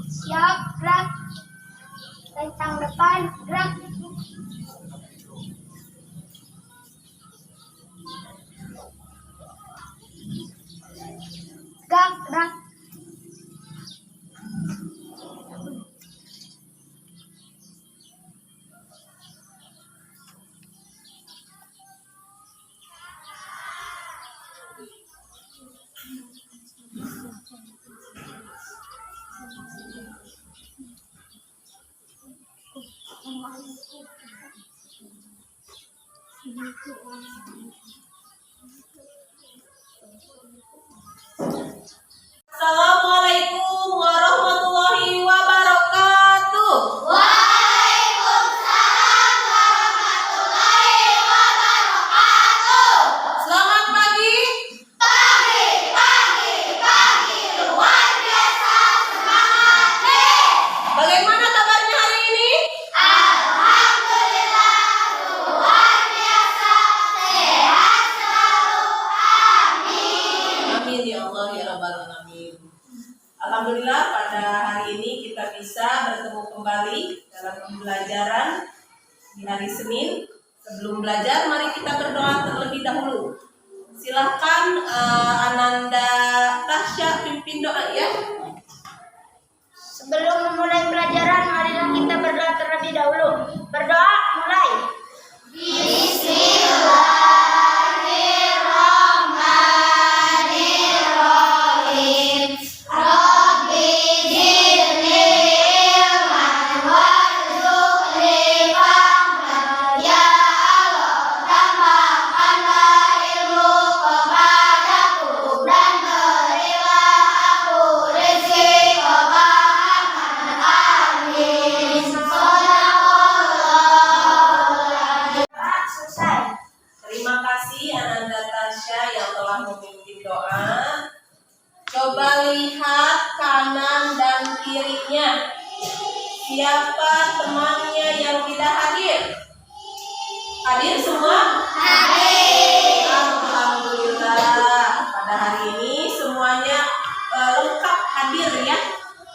Siap, gerak. Tentang depan, gerak. Gerak, gerak. Assalamualaikum warahmatullahi wabarakatuh. Waalaikumsalam warahmatullahi wabarakatuh. Selamat pagi. Pagi, luar biasa semangat deh. Bagaimana kabarnya hari ini? Alhamdulillah luar biasa sehat selalu. Amin. Amin ya Allah ya Rabbal Alamin. Alhamdulillah pada hari ini kita bisa bertemu kembali dalam pembelajaran di hari Senin. Sebelum belajar, mari kita berdoa terlebih dahulu. Silahkan Ananda Tasya pimpin doa ya. Sebelum memulai pelajaran, marilah kita berdoa terlebih dahulu. Berdoa, mulai. Bismillahirrahmanirrahim. Rabbi zidni ilman warzuqni fahman. Ya Allah, tambahkanlah ilmu kepadaku dan berilah aku rezeki kebahagiaan. Amin. Shadaqallahul adzim. Selesai. Terima kasih Ananda Tasya yang telah memimpin doa. Coba lihat kanan dan kirinya. Siapa temannya yang tidak hadir? Hadir semua? Hadir. Alhamdulillah. Pada hari ini semuanya lengkap hadir ya.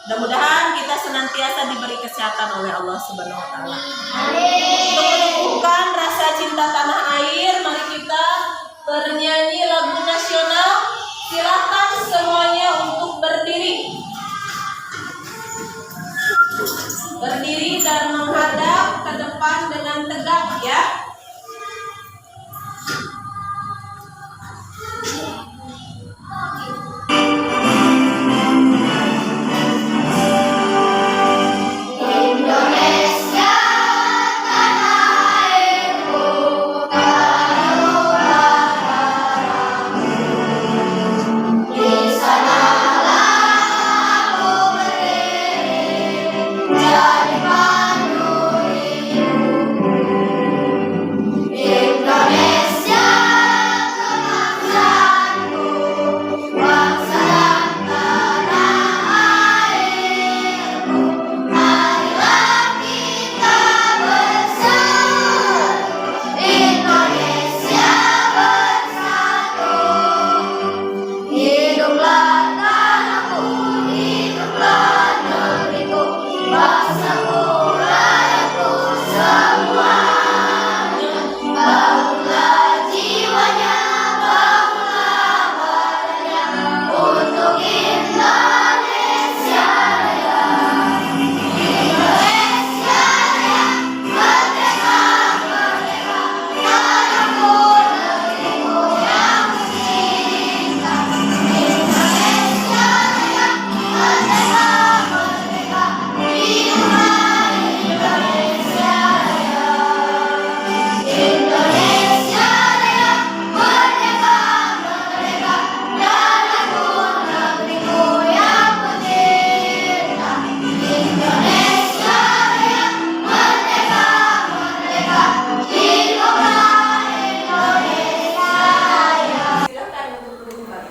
Mudah-mudahan kita senantiasa diberi kesehatan oleh Allah Subhanahu wa taala. Untuk menumbuhkan rasa cinta tanah air, mari kita bernyanyi lagu nasional. Silakan semuanya untuk berdiri. Berdiri dan menghadap ke depan dengan tegak ya. Indonesia tanah airku, di sanalah aku berdiri, jadi pandu hidup. Indonesia kebangsaanku, bangsa dan tanah airku. Marilah kita bersatu, Indonesia bersatu. Hiduplah tanahku, hiduplah negeriku, bangsaku, rakyatku semuanya. Bangunlah jiwanya, bangunlah badannya, untuk Indonesia Raya. Indonesia Raya, merdeka, merdeka, tanahku, negeriku yang kucinta. Indonesia Raya, merdeka, merdeka, hiduplah Indonesia Raya. Indonesia Raya, merdeka, merdeka, tanahku, negeriku yang kucinta. Indonesia Raya, merdeka, merdeka, hiduplah Indonesia Raya. Silakan untuk berdebat.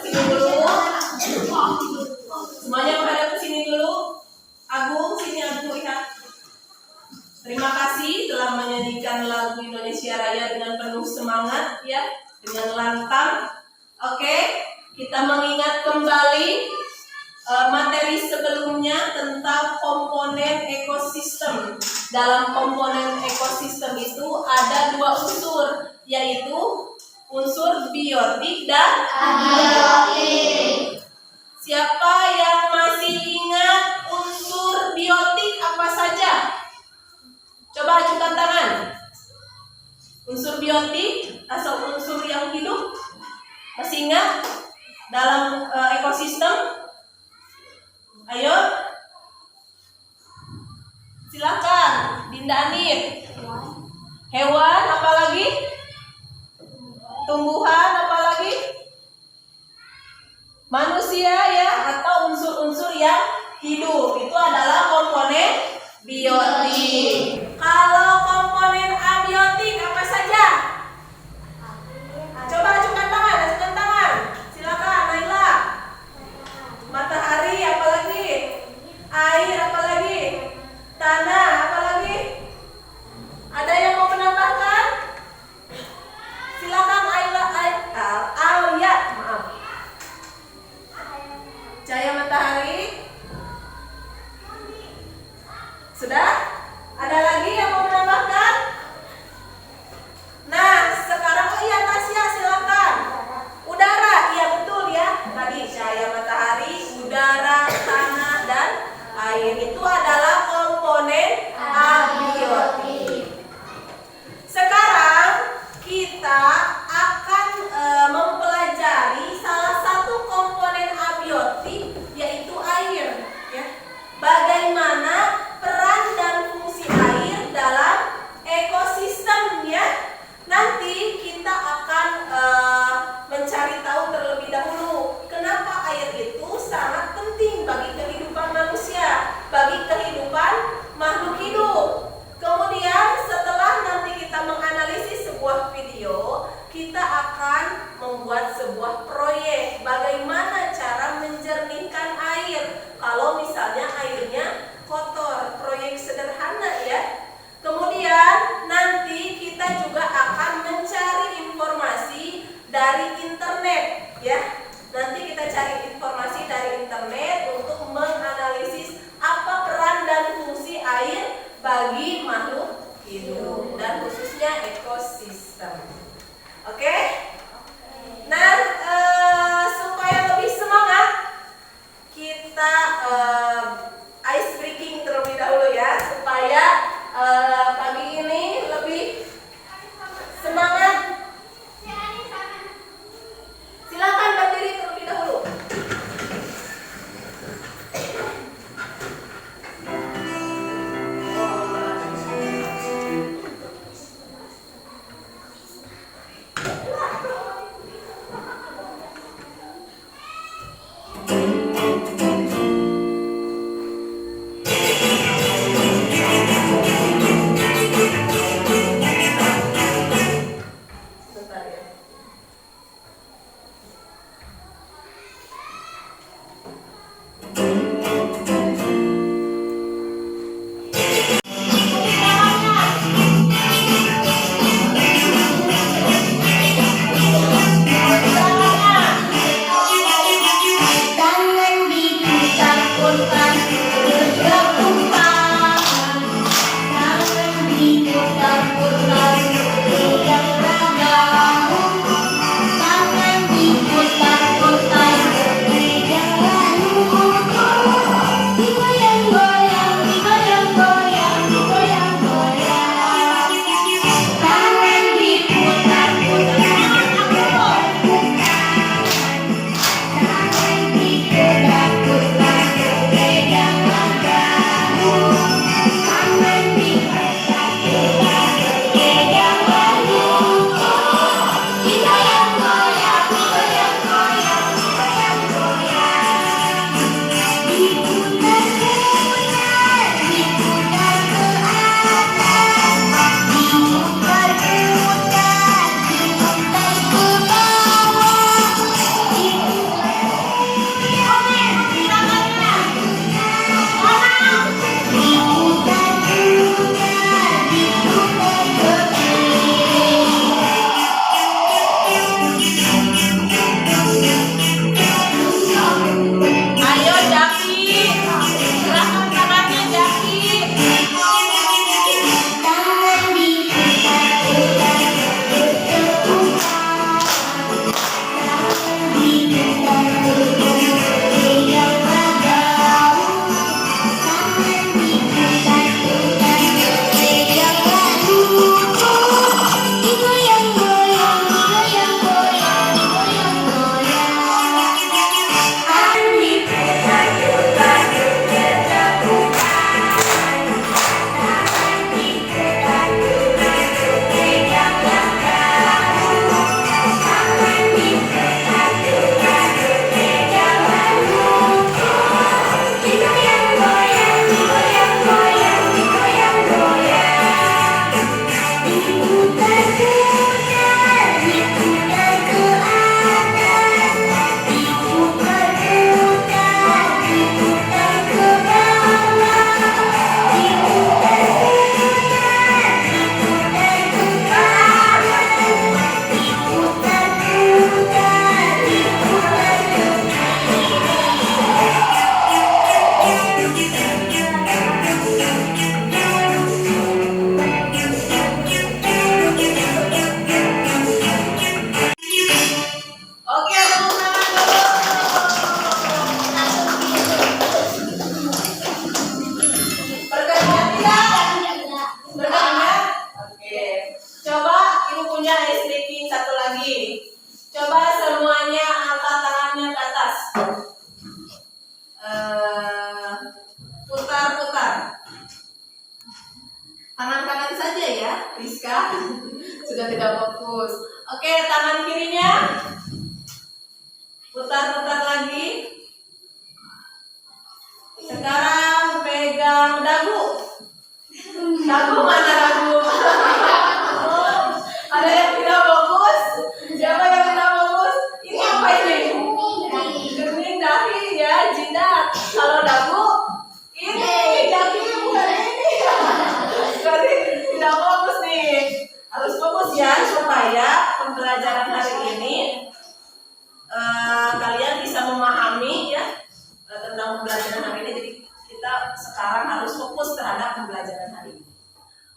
Sini dulu. Semuanya menghadap ke sini dulu. Agung, sini Agung lihat. Terima kasih telah menyanyikan lagu Indonesia Raya dengan penuh semangat ya. dengan lantang. Oke, kita mengingat kembali materi sebelumnya tentang komponen ekosistem. Dalam komponen ekosistem itu ada 2 unsur, yaitu unsur biotik dan abiotik. Siapa yang masih ingat unsur biotik apa saja? Coba ajukan tangan. Unsur biotik atau unsur yang hidup, masih ingat dalam ekosistem? Ayo, silakan, Dinda Anit. Hewan, apalagi? Tumbuhan, apalagi? Manusia ya, atau unsur-unsur yang hidup. Itu adalah komponen biotik. Kalau komponen abiotik apa saja? Coba ajukan tangan, silakan Naila. Matahari, apalagi? Air, apalagi? Tanah, apalagi? Ada yang mau menambahkan? Silakan Alia, maaf. Cahaya matahari. Sudah? Ada lagi yang mau menambahkan? Nah, sekarang Tasya, silakan. Udara, iya betul ya. Tadi cahaya matahari, udara, tanah, dan air itu adalah komponen abiotik. Sekarang kita akan mempelajari salah satu komponen abiotik, yaitu air. Ya. Bagaimana peran dan fungsi air dalam ekosistem ya. Nanti kita akan mencari tahu terlebih dahulu kenapa air itu sangat penting bagi kehidupan manusia, bagi kehidupan makhluk hidup. Kemudian setelah nanti kita menganalisis sebuah video, kita akan membuat sebuah proyek bagaimana cara menjernihkan air kalau misalnya airnya kotor. Proyek sederhana ya. Kemudian nanti kita juga akan mencari informasi dari internet ya. Nanti kita cari informasi dari internet untuk menganalisis apa peran dan fungsi air bagi makhluk hidup dan khususnya ekosistem. Oke? Nah, supaya lebih semangat kita ice breaking terlebih dahulu ya, supaya pagi ini lebih semangat. Silakan berdiri terlebih dahulu. ya. Sudah tidak fokus. Oke, tangan kirinya putar-putar lagi. Sekarang pegang dagu. Dagu mana dagu? Oh, ada yang tidak fokus? Siapa yang tidak fokus? Ini apa ini? Kening, dahi ya, jidat. Kalau dagu ini dagu bukan ini. Berarti tidak fokus nih. Harus fokus ya supaya pembelajaran hari ini kalian bisa memahami ya tentang pembelajaran hari ini. Jadi kita sekarang harus fokus terhadap pembelajaran hari ini.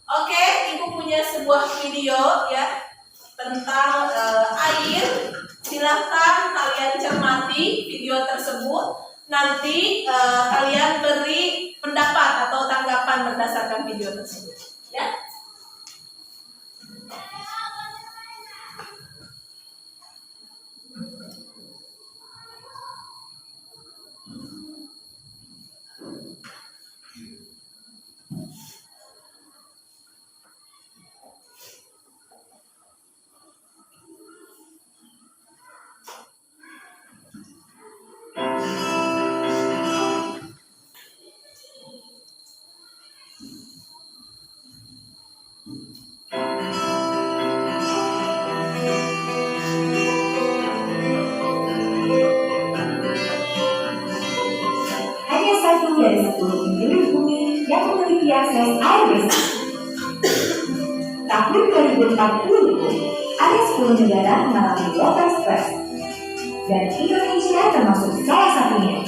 Oke, Ibu punya sebuah video ya tentang air. Silahkan kalian cermati video tersebut. Nanti kalian beri pendapat atau tanggapan berdasarkan video tersebut. Ya. Hanya 1 dari 10 penduduk bumi yang memiliki akses air bersih. Tahun 2040, ada 10 negara mengalami water stress, dan Indonesia termasuk salah satunya.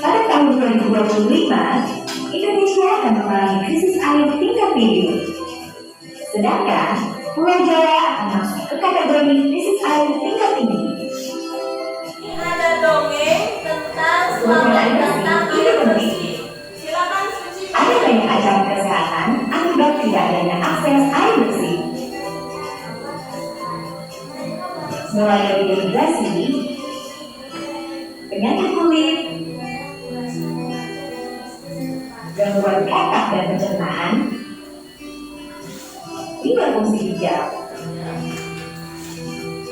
Pada tahun 2025, Indonesia akan mengalami krisis air tingkat tinggi. Sedangkan Pulau Jawa akan masuk ke kategori krisis air tingkat tinggi. Ini ada dongeng tentang selamat datang air bersih. Silakan Suci. Ada banyak acara kesehatan akibat tidak adanya akses air bersih. Mulai dari dehidrasi, penyakit kulit, gangguan otak dan pencernaan, hingga fungsi ginjal.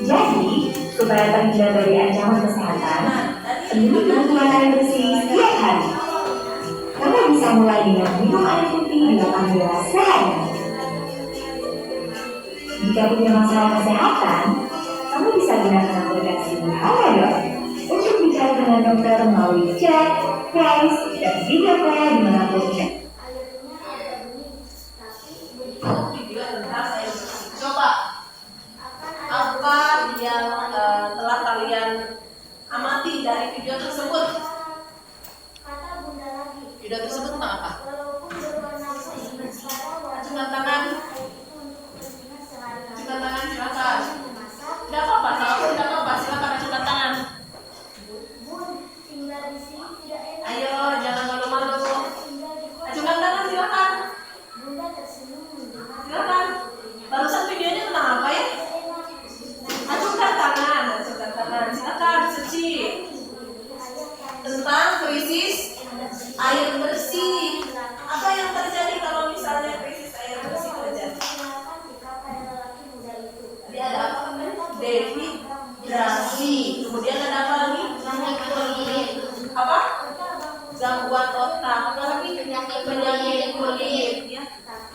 Jadi, supaya terhindar dari ancaman kesehatan, penduduk kebutuhan air bersih setiap hari. Kamu bisa mulai dengan minum air putih 8 gelas sehari. Jika punya masalah kesehatan, kamu bisa gunakan aplikasi Halodoc untuk bicara dengan dokter melalui chat, voice, dan video call dimanapun chat. Video tentang air bersih. Coba apa yang telah kalian amati dari video tersebut? Video tersebut tentang apa? Acungkan tangan. Acungkan tangan silakan. Tidak apa-apa, salah pun tidak apa-apa. Silakan acungkan tangan. Ayo, jangan malu-malu. Acungkan tangan silakan. Silakan. Barusan videonya tentang apa ya? Acungkan tangan, acungkan tangan. Silakan, Suci. Tentang krisis air bersih. Apa yang terjadi kalau misalnya krisis air bersih terjadi? Tadi ada apa namanya? Dehidrasi. Kemudian ada apa lagi? Apa? Gangguan otak. Apa lagi? Penyakit kulit. Ya.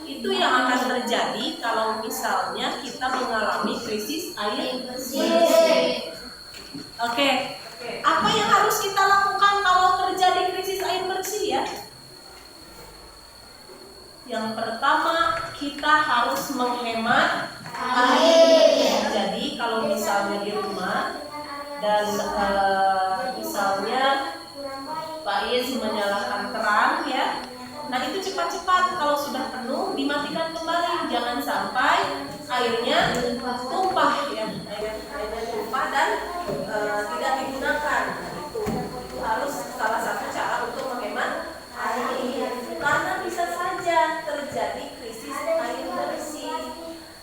Itu yang akan terjadi kalau misalnya kita mengalami krisis air bersih. Oke. Apa yang harus kita lakukan kalau terjadi krisis air bersih ya? Yang pertama, kita harus menghemat air. Jadi kalau misalnya di rumah dan misalnya Pak Is menyalakan keran ya, nah itu cepat-cepat, kalau sudah penuh dimatikan kembali, jangan sampai airnya tumpah ya, airnya tumpah dan tidak digunakan. Itu harus salah satu cara untuk menghemat air, karena bisa saja terjadi krisis air bersih.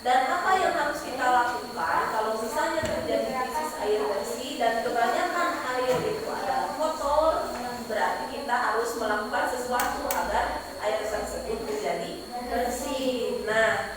Dan apa yang harus kita lakukan kalau misalnya terjadi krisis air bersih dan kebanyakan air itu adalah kotor, berarti kita harus melakukan sesuatu agar air tersebut menjadi bersih. Nah,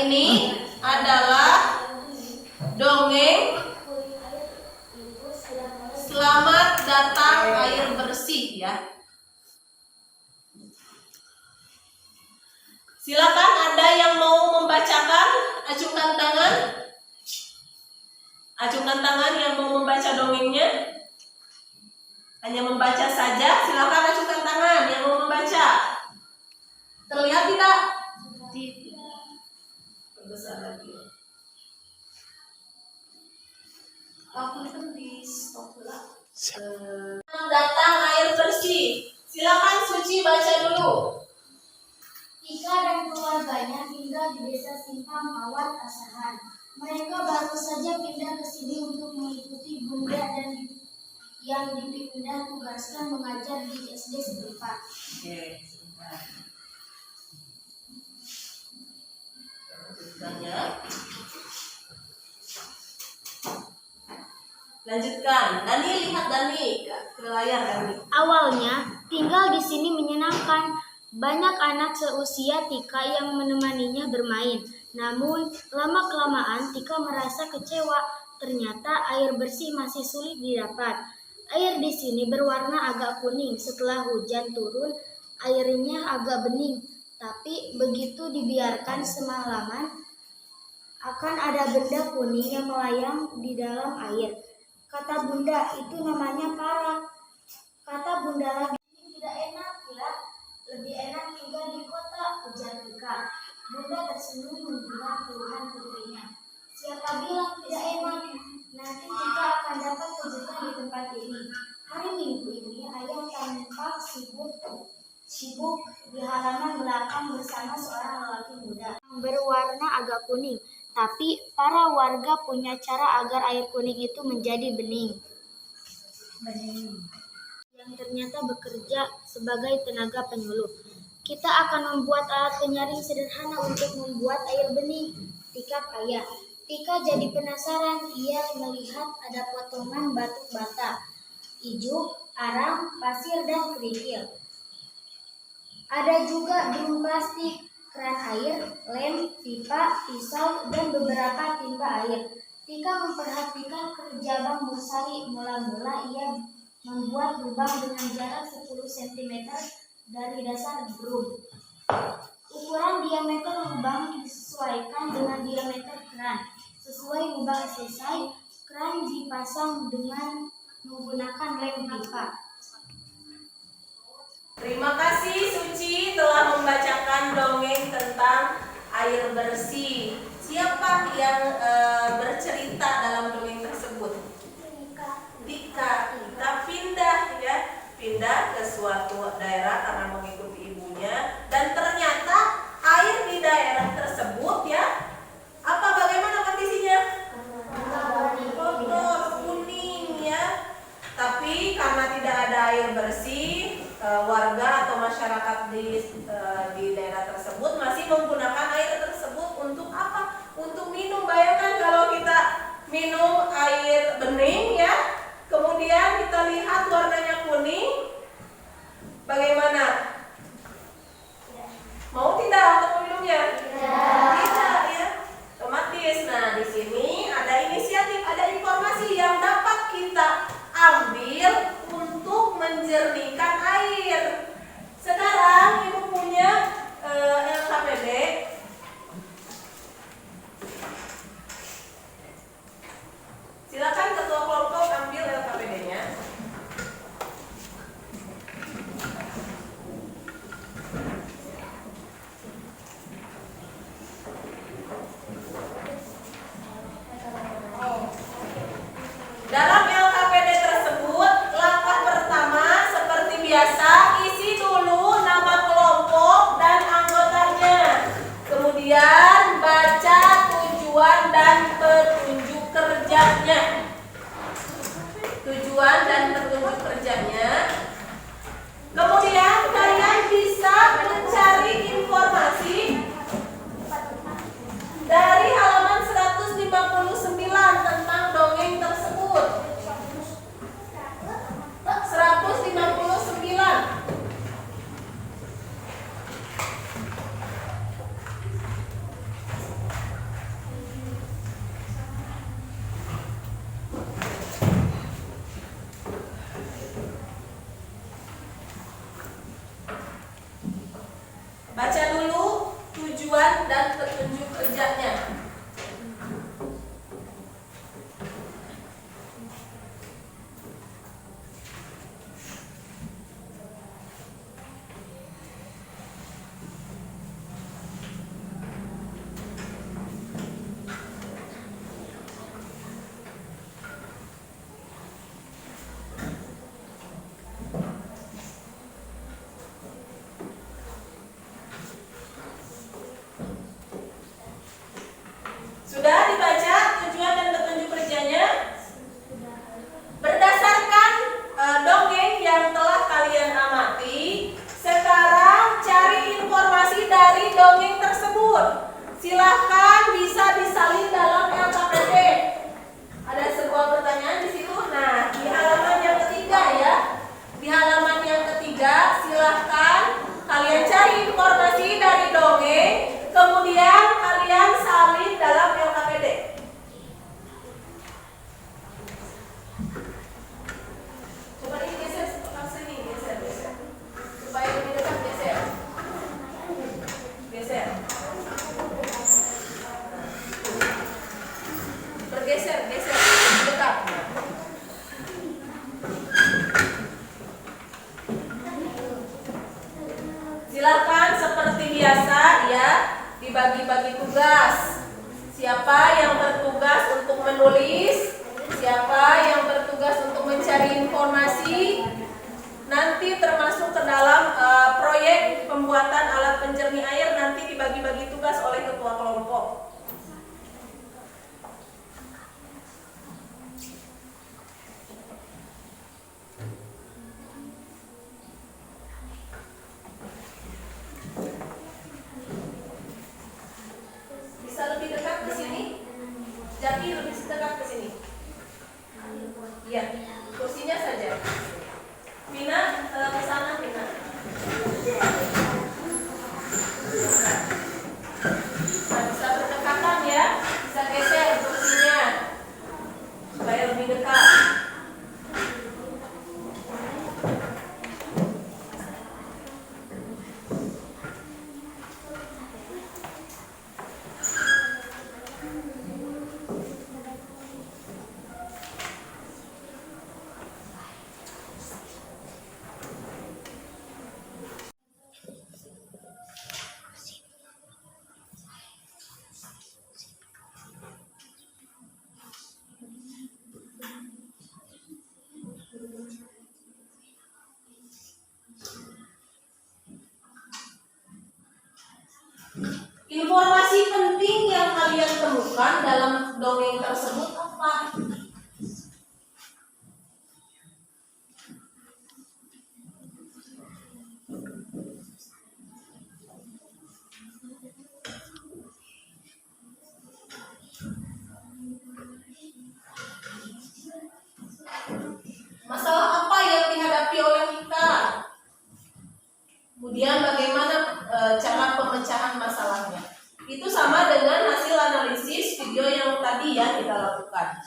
ini adalah dongeng Selamat Datang Air Bersih ya. Silakan Anda yang mau membacakan, acungkan tangan. Acungkan tangan yang mau membaca dongengnya. Hanya membaca saja, silakan acungkan tangan yang mau membaca. Terlihat tidak? Besar lagi. Aku itu di stop lah. Datang air bersih. Silakan Suci baca dulu. Tika dan keluarganya tinggal di desa Simpang Awat Asahan. Mereka baru saja pindah ke sini untuk mengikuti bunda dan yang dipindah tugaskan mengajar di SD setempat. Oke, sebentar. Lanjutkan. Dani, lihat Dani ke layar Dani. Awalnya tinggal di sini menyenangkan. Banyak anak seusia Tika yang menemaninya bermain. Namun lama-kelamaan Tika merasa kecewa. Ternyata air bersih masih sulit didapat. Air di sini berwarna agak kuning. Setelah hujan turun, airnya agak bening. Tapi begitu dibiarkan semalaman, akan ada benda kuning yang melayang di dalam air. Kata bunda, itu namanya para. Kata bunda lagi, tidak enak ya. Lebih enak tinggal di kota, ujar Tika. Bunda tersenyum mendengar keluhan putrinya. Siapa bilang tidak enak? Nanti Tika akan dapat kejutan di tempat ini. Hari Minggu ini ayah tampak sibuk di halaman belakang bersama seorang lelaki muda yang berwarna agak kuning. Tapi para warga punya cara agar air kuning itu menjadi bening. Yang ternyata bekerja sebagai tenaga penyuluh. Kita akan membuat alat penyaring sederhana untuk membuat air bening. Tika kaya. Tika jadi penasaran. Ia melihat ada potongan batu bata, ijuk, arang, pasir, dan kerikil. Ada juga drum plastik, keran air, lem, pipa, pisau, dan beberapa timba air. Tika memperhatikan kerja Bang Mursali. Mula-mula ia membuat lubang dengan jarak 10 cm dari dasar drum. Ukuran diameter lubang disesuaikan dengan diameter keran. Sesuai lubang selesai, keran dipasang dengan menggunakan lem pipa. Terima kasih Suci telah membacakan dongeng tentang air bersih. Siapa yang bercerita dalam dongeng tersebut? Tika. Kita pindah ke suatu daerah karena mengikuti ibunya, dan ternyata air di daerah tersebut ya, bagaimana kondisinya? Kotor, kuning ya. Tapi karena tidak ada air bersih, warga atau masyarakat di daerah tersebut masih menggunakan air tersebut untuk apa? Untuk minum. Bayangkan kalau kita minum air bening ya, kemudian kita lihat warnanya kuning, bagaimana? Mau tidak untuk minumnya? Tidak ya, otomatis. Nah, di sini ada inisiatif, ada informasi yang dapat kita ambil untuk menjernihkan air. Sekarang Ibu punya LKPD. Silakan ketua kelompok ambil LKPD-nya. Dalam LKPD tersebut, langkah pertama seperti biasa, isi dulu nama kelompok dan anggotanya. Kemudian baca tujuan dan petunjuk kerjanya. Tujuan dan petunjuk kerjanya. Kemudian kalian bisa mencari informasi dari halaman 159 tentang dongeng tersebut. 159. tujuan dan petunjuk kerjanya. Sudah dibaca tujuan dan petunjuk kerjanya? Berdasarkan dongeng yang telah kalian amati, sekarang cari informasi dari dongeng tersebut. Silahkan bisa disalin dalam LKPD. Ada sebuah pertanyaan di situ. Nah, di halaman yang ketiga ya. Di halaman yang ketiga, silahkan kalian cari informasi dari dongeng, kemudian kalian salin dalam LKPD. Coba ini geser ke sini, geser. Supaya lebih dekat, geser. Bergeser, lebih dekat. Silakan seperti biasa ya, dibagi-bagi tugas. Siapa yang bertugas untuk menulis, siapa yang bertugas untuk mencari informasi, nanti termasuk ke dalam proyek pembuatan alat penjernih air, nanti dibagi-bagi tugas oleh ketua kelompok. Bisa lebih dekat ke sini? Jadi lebih dekat ke sini. Iya, kursinya saja. Vina, ke sana Vina. Nah, bisa berdekatan ya, bisa geser kursinya supaya lebih dekat. Informasi penting yang kalian temukan dalam dongeng tersebut apa? Masalah apa yang dihadapi oleh kita? Kemudian bagaimana cara pemecahan masalahnya? Itu sama dengan hasil analisis video yang tadi ya kita lakukan.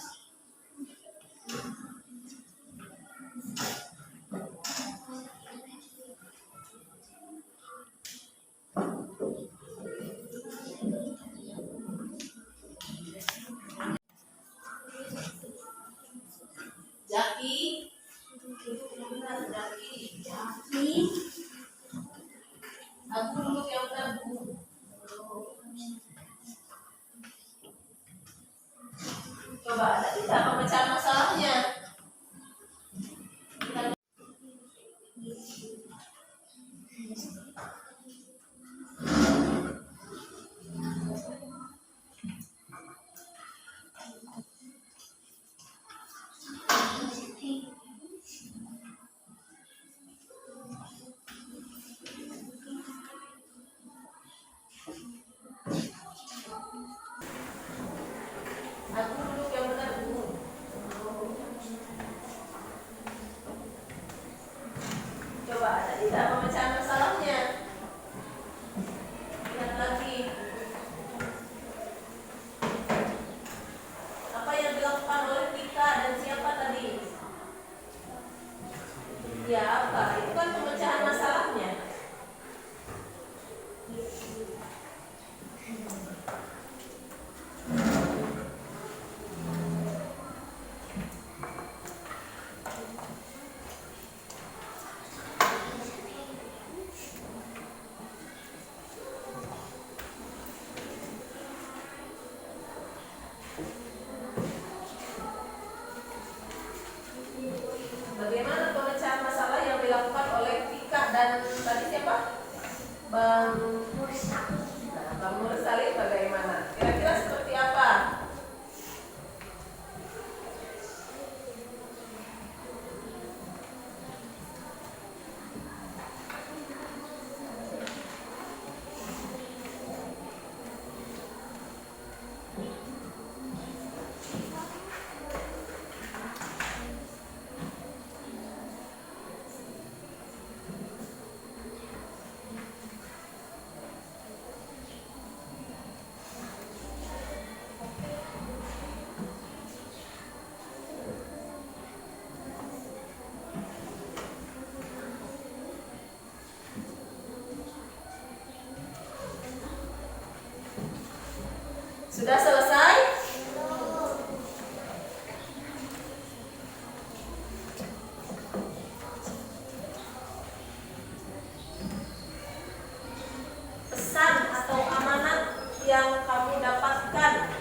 Jaki, aku dulu yang benar Bu. Coba ada tidak pemecahan masalahnya? Aku duduk yang benar Bu. Sudah selesai? Pesan atau amanat yang kamu dapatkan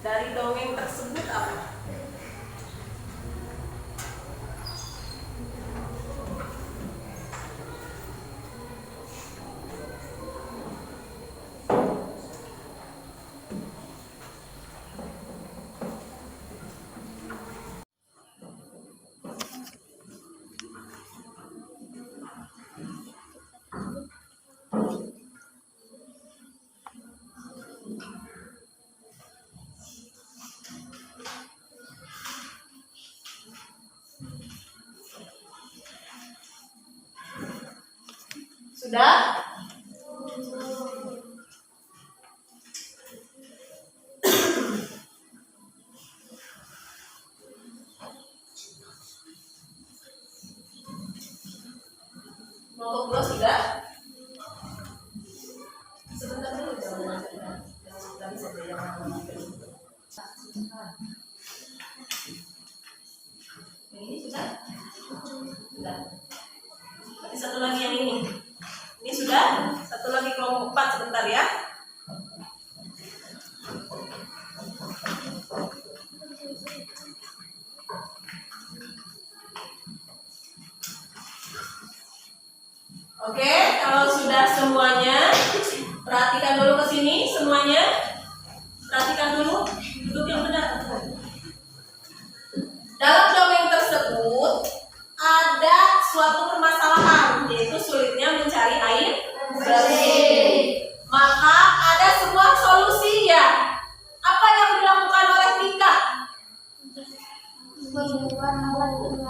dari dongeng tersebut apa? Sudah? Kelompok 2 sudah? Sebentar dulu jangan tadi saja yang ini sudah? Sudah. Nanti satu lagi yang ini. Ini sudah? Satu lagi kelompok 4 sebentar ya. Oke, kalau sudah semuanya, perhatikan dulu ke sini semuanya. Perhatikan dulu, duduk yang benar. Dalam dongeng tersebut ada suatu permasalahan, yaitu sulitnya mencari air bersih. Maka ada sebuah solusinya. Apa yang dilakukan oleh Tika?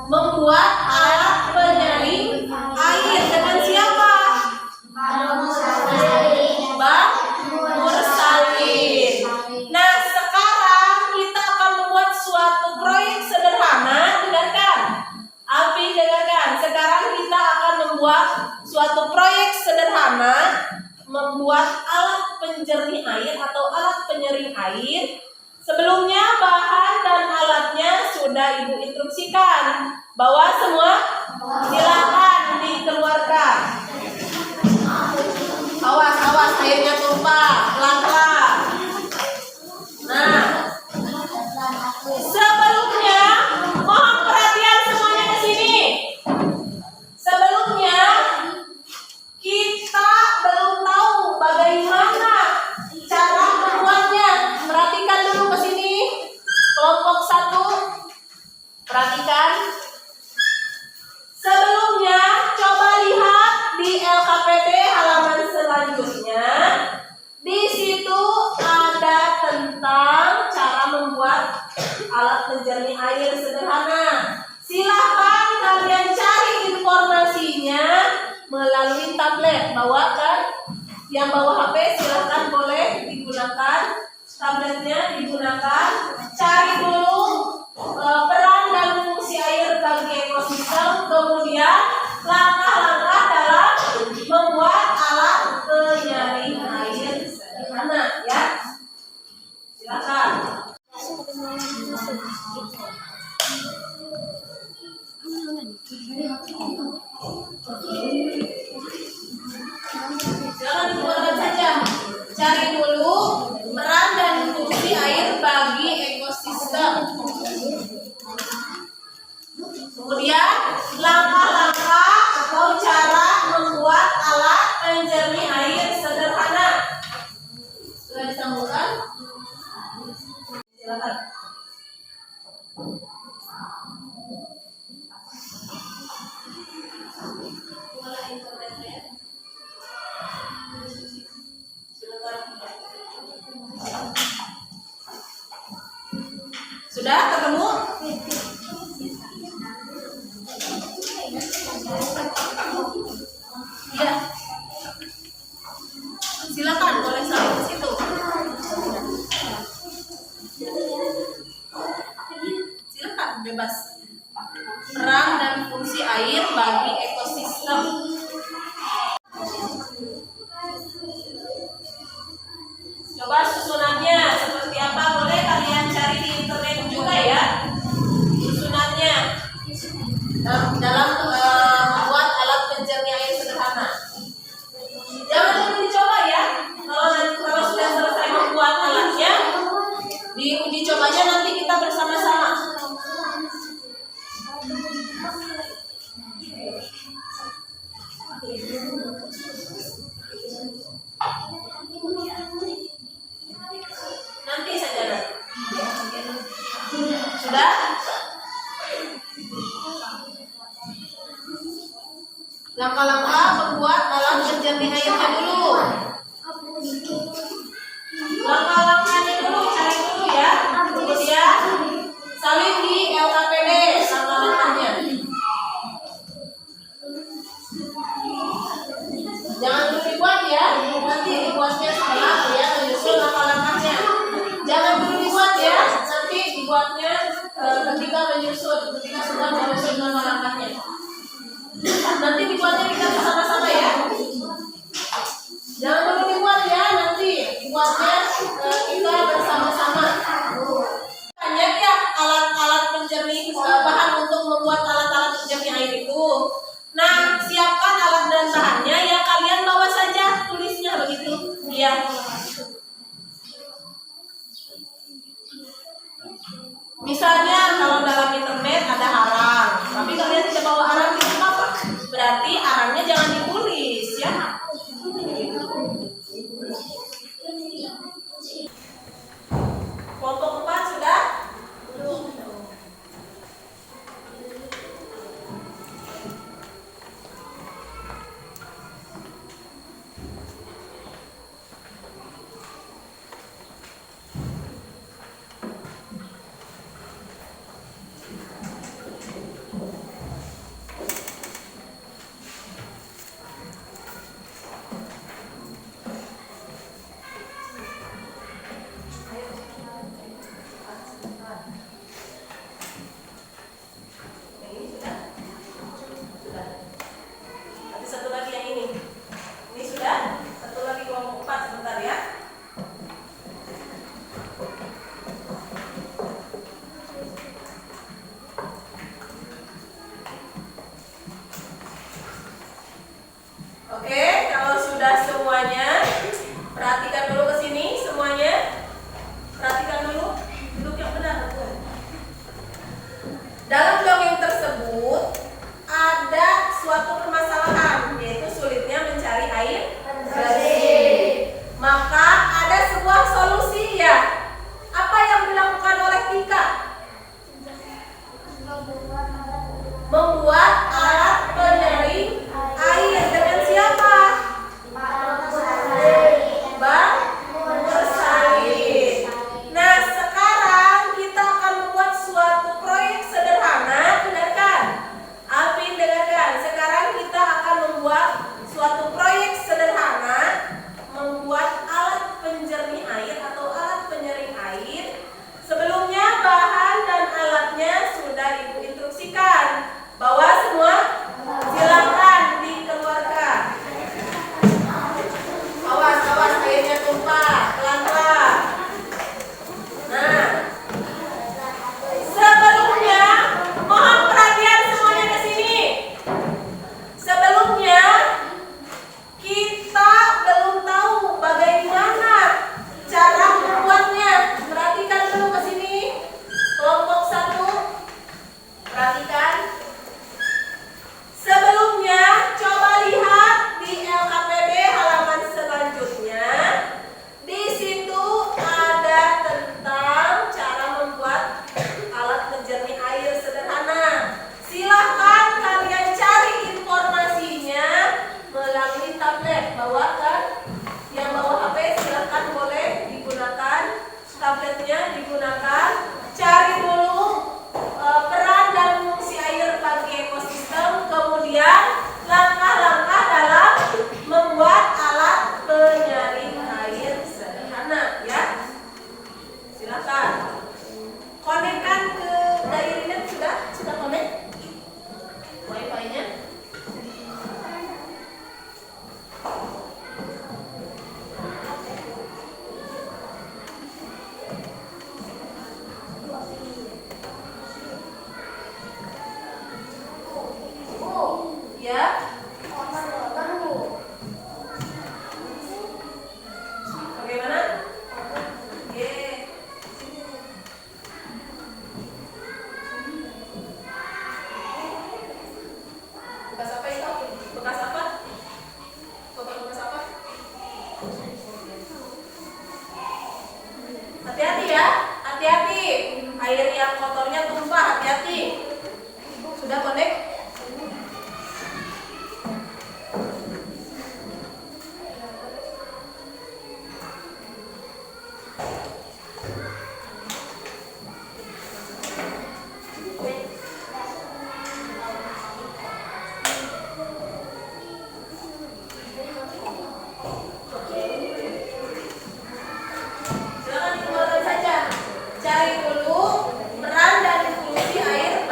Membuat alat penyaring air dengan siapa? Bamur salin. Nah, sekarang kita akan membuat suatu proyek sederhana. Dengarkan, Abi dengarkan. Sekarang kita akan membuat suatu proyek sederhana, membuat alat penjernih air atau alat penyaring air. Sebelumnya bahan dan alatnya sudah Ibu instruksikan. Bawa semua? Silakan dikeluarkan. Awas, awas, airnya tumpah. Pelan-pelan. Nah, sebelumnya mohon perhatian semuanya ke sini. Sebelumnya kita belum tahu bagaimana cara membuatnya. Perhatikan dulu ke sini. Kelompok 1. Perhatikan. Sebelumnya coba lihat di LKPD halaman selanjutnya. Di situ ada tentang cara membuat alat penjernih air sederhana. Silahkan kalian cari informasinya melalui tablet. Bawakan, yang bawa HP silahkan boleh digunakan. Tabletnya digunakan. Cari dulu peran dan fungsi air bagi ekosistem. Kemudian langkah-langkah dalam membuat alat penyaring air sederhana, ya. Silakan. Jangan dikeluarkan saja. Cari dulu peran dan fungsi air bagi ekosistem. Kemudian langkah-langkah atau cara membuat alat penjernih air sederhana. Sudah disambungkan? Silakan. Sudah ketemu? Ya. Silakan boleh sampai ke situ. Silakan bebas. Peran dan fungsi air bagi ekosistem. Coba susunannya. menyusut. Ketika sudah menyusut langkah-langkahnya. Nanti dibuatnya kita bersama-sama ya. Jangan dulu dibuat ya, nanti buatnya kita bersama-sama. Banyak ya alat-alat penjernih, bahan untuk membuat alat-alat penjernih air itu. Nah, siapkan alat dan bahannya ya, kalian bawa saja tulisnya begitu. Iya. Misalnya kalau dalam internet ada arang, tapi kalian tidak bawa arang itu apa? Berarti arangnya jangan ditulis ya. Kelompok 4 sudah? Satu lagi yang ini sudah. Satu lagi kelompok 4 sebentar ya. Oke, kalau sudah semuanya, perhatikan dulu ke sini semuanya. Perhatikan dulu, duduk yang benar. Dalam dongeng tersebut ada suatu permasalahan, yaitu sulitnya mencari air bersih. Maka ada sebuah solusi ya. Apa yang dilakukan oleh Tika? Membuat alat penyaring air dengan siapa? Bang bersalin. Nah, sekarang kita akan membuat suatu proyek sederhana, benar kan? Alvin dengarkan. Sekarang kita akan membuat suatu proyek sederhana, membuat alat penjernih air atau alat penyaring air. Sebelumnya bahan dan alatnya sudah Ibu instruksikan. Bawa semua? Silakan dikeluarkan. Awas, awas airnya tumpah, pelan-pelan. Nah, sebelumnya mohon perhatian semuanya ke sini. Sebelumnya kita belum tahu bagaimana cara membuatnya. Perhatikan dulu ke sini. Kelompok 1. Perhatikan. Sebelumnya coba lihat di LKPD halaman selanjutnya. Di situ ada tentang cara membuat alat penjernih air sederhana. Silahkan kalian cari informasinya melalui tablet. Bawakan yang bawa HP silahkan boleh digunakan, tabletnya digunakan. Cari dulu peran dan fungsi air bagi ekosistem, kemudian langkah-langkah dalam membuat alat penyaring air sederhana ya. Silakan. Konekkan ke Dairynet sudah konek Wi-Fi-nya. Ya. Bagaimana? Oke. Bekas apa itu? Bekas apa? Kotor bekas apa? Hati-hati ya, hati-hati. Air yang kotornya tumpah, hati-hati. Sudah connect? Silakan dikeluarkan saja. Cari dulu peran dan fungsi air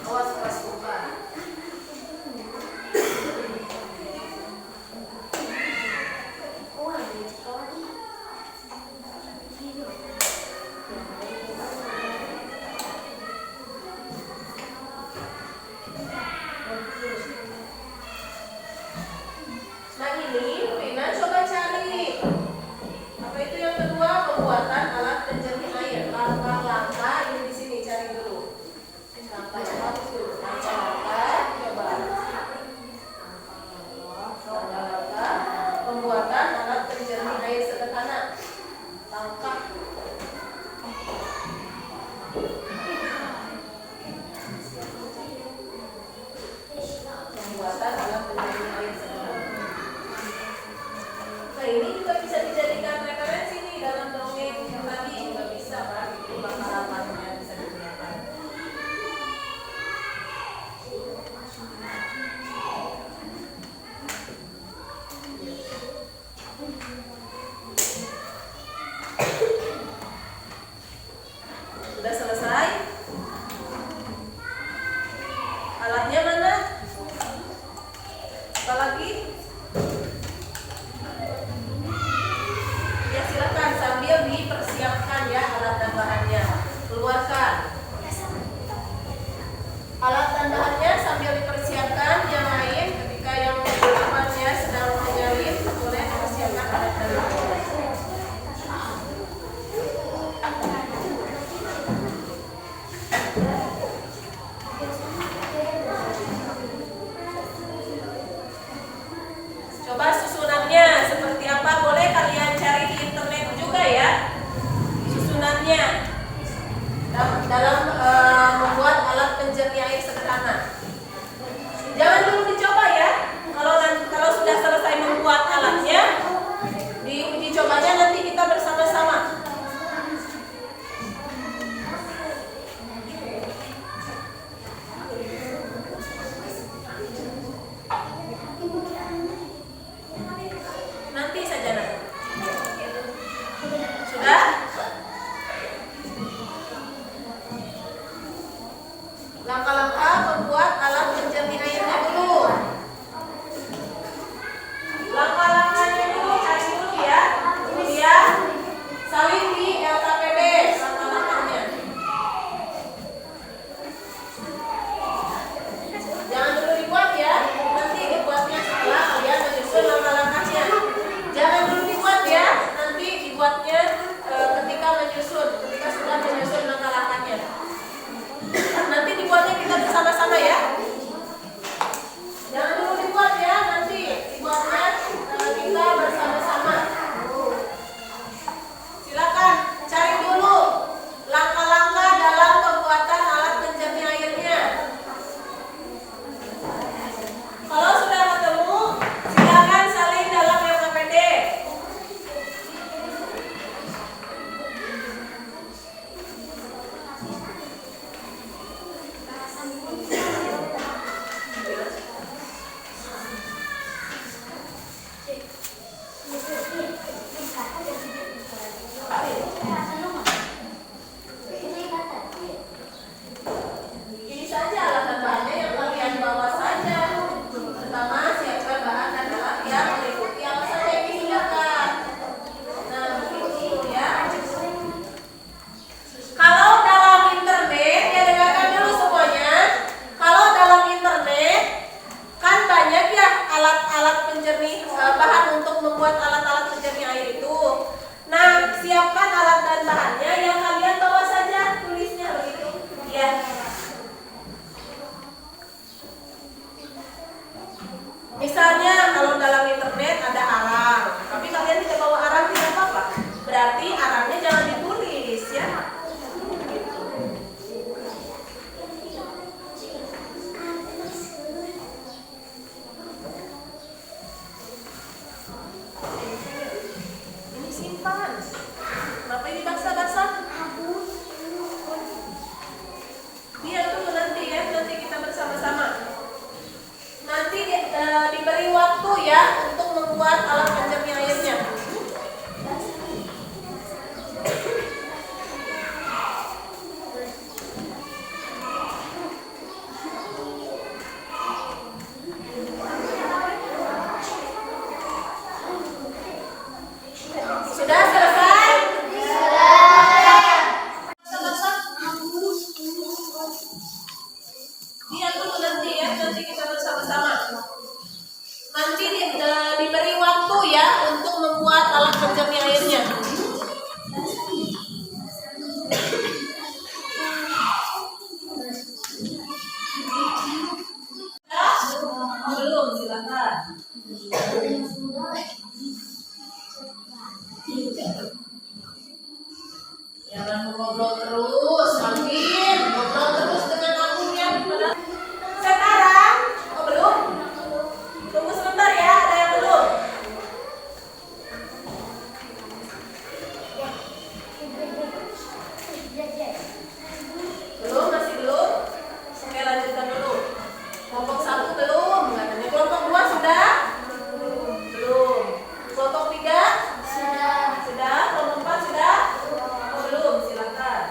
Awas pas buka. Nah ini, Rina coba cari. Apa itu yang kedua? Pembuatan alat penjernih air. Langkah-langkah ini di sini cari dulu. Langkah yang bagus dulu. Langkah-langkah coba. Langkah-langkah pembuatan alat penjernih air sederhana. Langkah. Pembuatan alat penjernih air sederhana. Nah ini juga bisa dijadikan referensi nih dalam dongeng yang tadi juga bisa kan, itu langkah-langkahnya bisa digunakan. Sudah selesai? Alatnya mana? Apa lagi? Ya silakan sambil dipersiapkan ya alat dan bahannya. Keluarkan alat dan bahannya sambil dipersiapkan. Yang lain ketika yang temannya sedang menyalin boleh dipersiapkan alat dan bahannya. Coba susunannya seperti apa, boleh kalian cari di internet juga ya. Susunannya dalam membuat alat penjernih air sederhana. Jangan dulu dicoba ya. Kalau sudah selesai membuat alatnya, diuji cobanya nanti kita bersama-sama. Nanti saja nanti. Sudah? Langkah-langkah membuat alat penjernih airnya dulu. Langkah-langkahnya dulu cari dulu ya. Kemudian salin di LKPD langkah-langkahnya. Jangan dulu dibuat ya. Nanti dibuatnya setelah kalian menyusun langkah-langkahnya. Jangan dulu dibuat ya. Nanti dibuatnya ketika sudah menyusun langkah-langkahnya. Nanti dibuatnya kita bersama-sama ya. Jangan dulu dibuat ya. Nanti dibuatnya kita bersama-sama. Silakan cari dulu langkah-langkah dalam pembuatan alat penjernih airnya. Kalau sudah ketemu, silakan salin dalam LKPD. Ini saja alat dan bahannya yang kalian bawa saja. Pertama, siapkan bahan dan alat yang meliputi apa saja yang digunakan. Nah, begitu ya. Kalau dalam internet, ya dengarkan dulu semuanya. Kalau dalam internet, kan banyak ya alat-alat penjernih, bahan untuk membuat alat-alat penjernih air itu. Nah, siapkan alat dan bahannya yang kalian bawa saja, tulisnya begitu. Ya. Misalnya kalau dalam internet ada arang, tapi kalian tidak bawa arang tidak apa-apa. Berarti arangnya jangan ditulis ya. Ini simpan. Kenapa ini basah-basah? Biar dulu nanti ya, nanti kita bersama-sama. Nanti diberi waktu ya untuk membuat alat penjernih airnya. Jangan ngobrol terus, Alvin. Ngobrol terus dengan aku ya. Sekarang, oh belum? Tunggu sebentar ya, ada yang belum? Belum, masih belum? Oke, lanjutkan dulu. Kelompok 1 belum, katanya. Kelompok 2 sudah? Belum. Kelompok 3? Sudah. Kelompok 4 sudah? Oh, belum, silakan.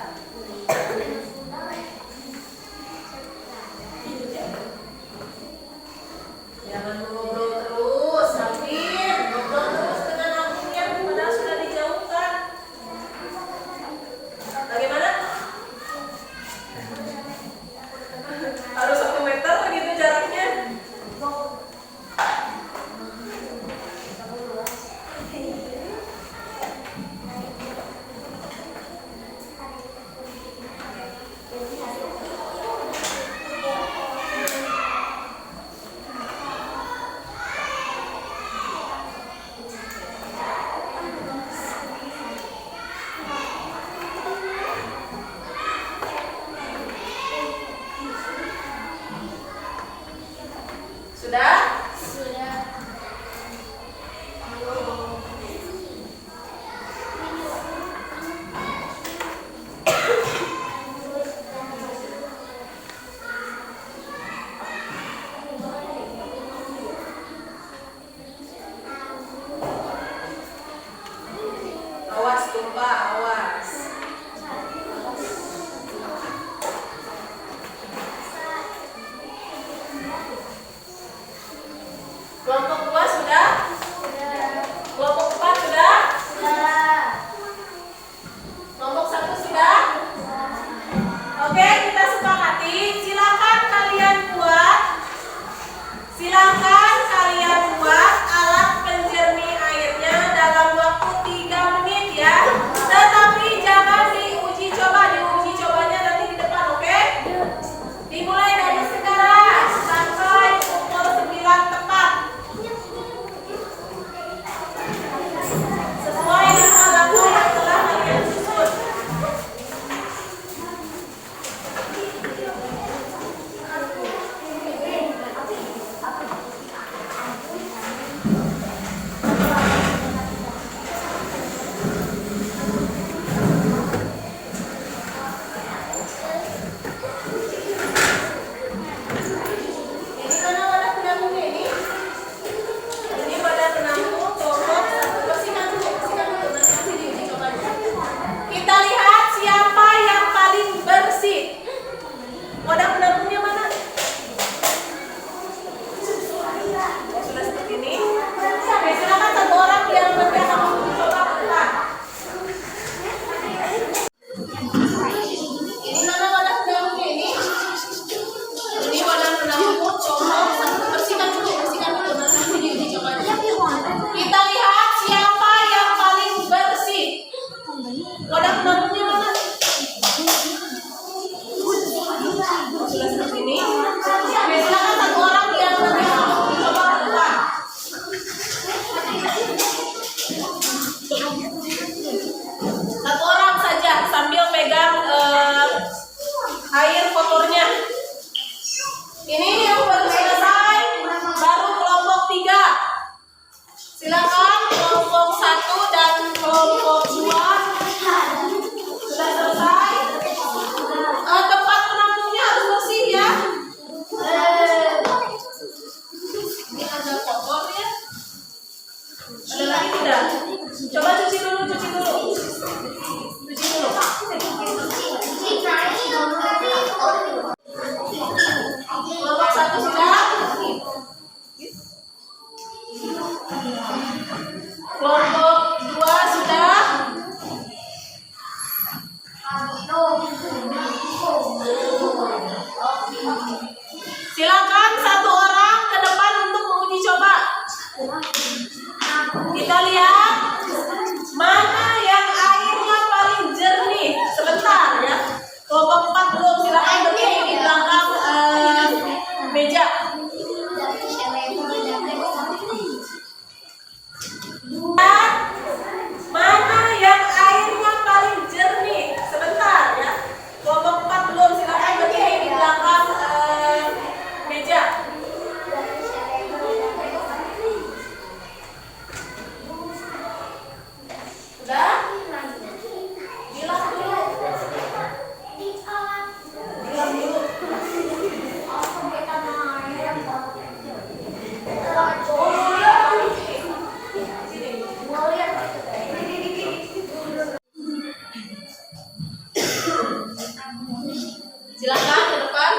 Silakan ke depan.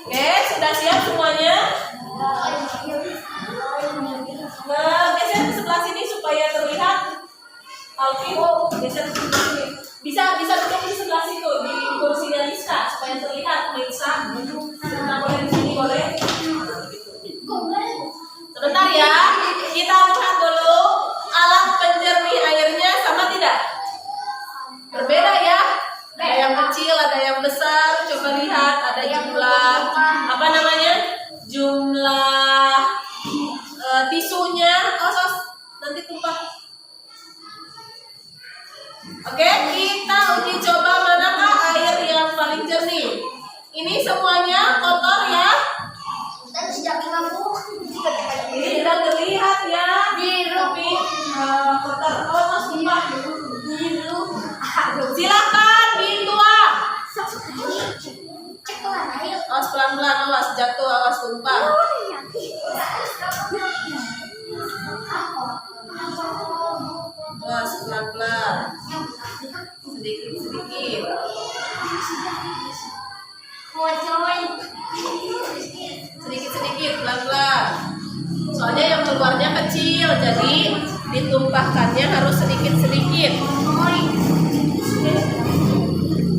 Oke, sudah siap semuanya? Geser ke sebelah sini supaya terlihat. Alvin, geser ke sebelah sini. Bisa duduk di sebelah situ di kursinya Lisa supaya terlihat Lisa. Sebentar, boleh di sini boleh. Sebentar ya, kita lihat dulu alat penjernih airnya sama tidak? Berbeda ya. Ada yang kecil, ada yang besar. Coba lihat, ada jumlah apa namanya? Jumlah tisunya. Nanti tumpah. Oke, kita uji coba manakah air yang paling jernih. Ini semuanya kotor ya. Ini sudah terlihat ya. Biru. Kotor. Mas tumpah. Biru. Silakan dituang. Awas pelan-pelan, awas jatuh, awas tumpah. Awas pelan-pelan. Sedikit. Sedikit, pelan-pelan. Soalnya yang keluarnya kecil, jadi ditumpahkannya harus sedikit-sedikit.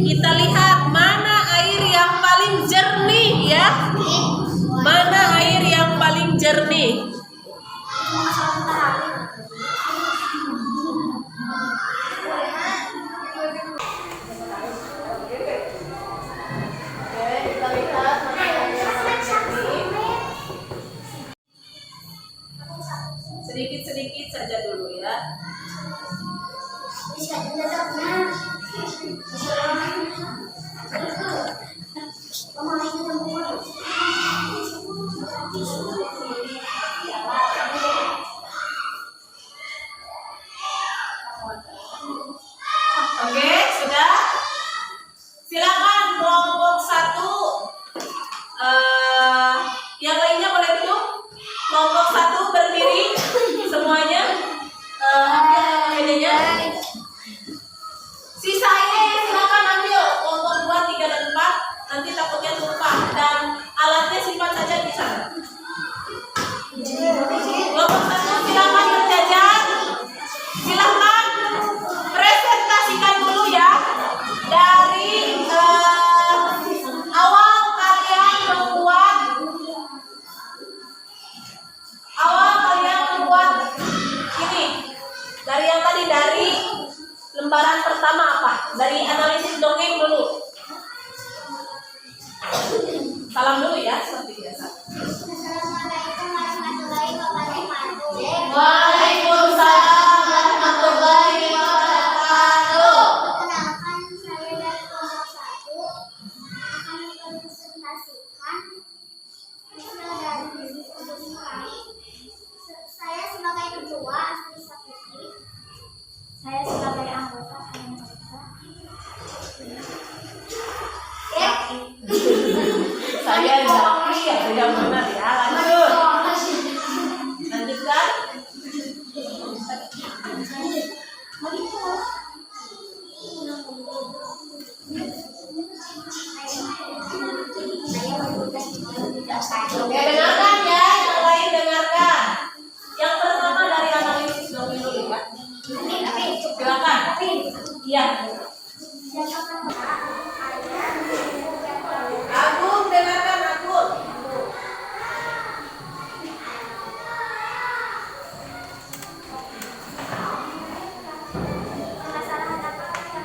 Kita lihat mana air yang paling jernih ya. Mana air yang paling jernih? Sedikit-sedikit saja dulu ya. Oke, sudah. Silakan kelompok 1. Yang lainnya boleh duduk. Kelompok 1 berdiri semuanya. Ambil ininya. Sisanya silakan ambil kelompok 2, 3 dan 4. Nanti takutnya tumpah dan alatnya simpan saja di sana. Kelompok 1 silakan berjajar. Silakan presentasikan dulu ya dari awal kalian membuat ini. Dari yang tadi, dari lembaran pertama apa? Dari analisis dongeng dulu. Salam dulu ya, seperti biasa. Waalaikumsalam warahmatullahi wabarakatuh. Perkenalkan, saya dari kelompok 1 akan mempresentasikan hasil dari diskusi kami. Saya sebagai ketua Asri Saputri. Saya sebagai anggota Saya Zakri ya, sudah benar ya. Lanjut. Lanjutkan. Oke, dengarkan ya, yang lain dengarkan. Yang pertama dari analisis dongeng dulu ya. Silakan. Iya. Agung, dengarkan Agung. Permasalahan apakah yang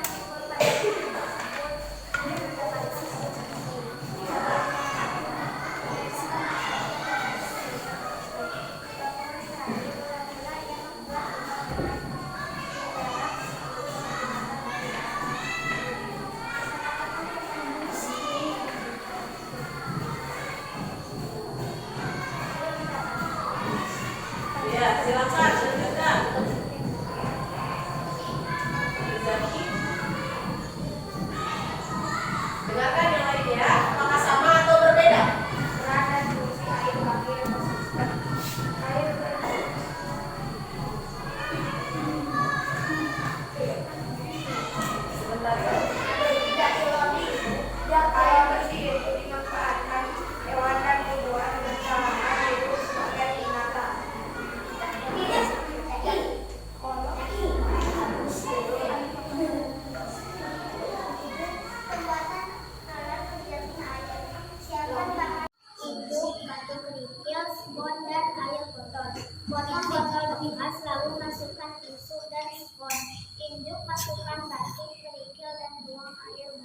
masukkan tisu dan spons. Injak masukkan batik, kerikil, dan buang air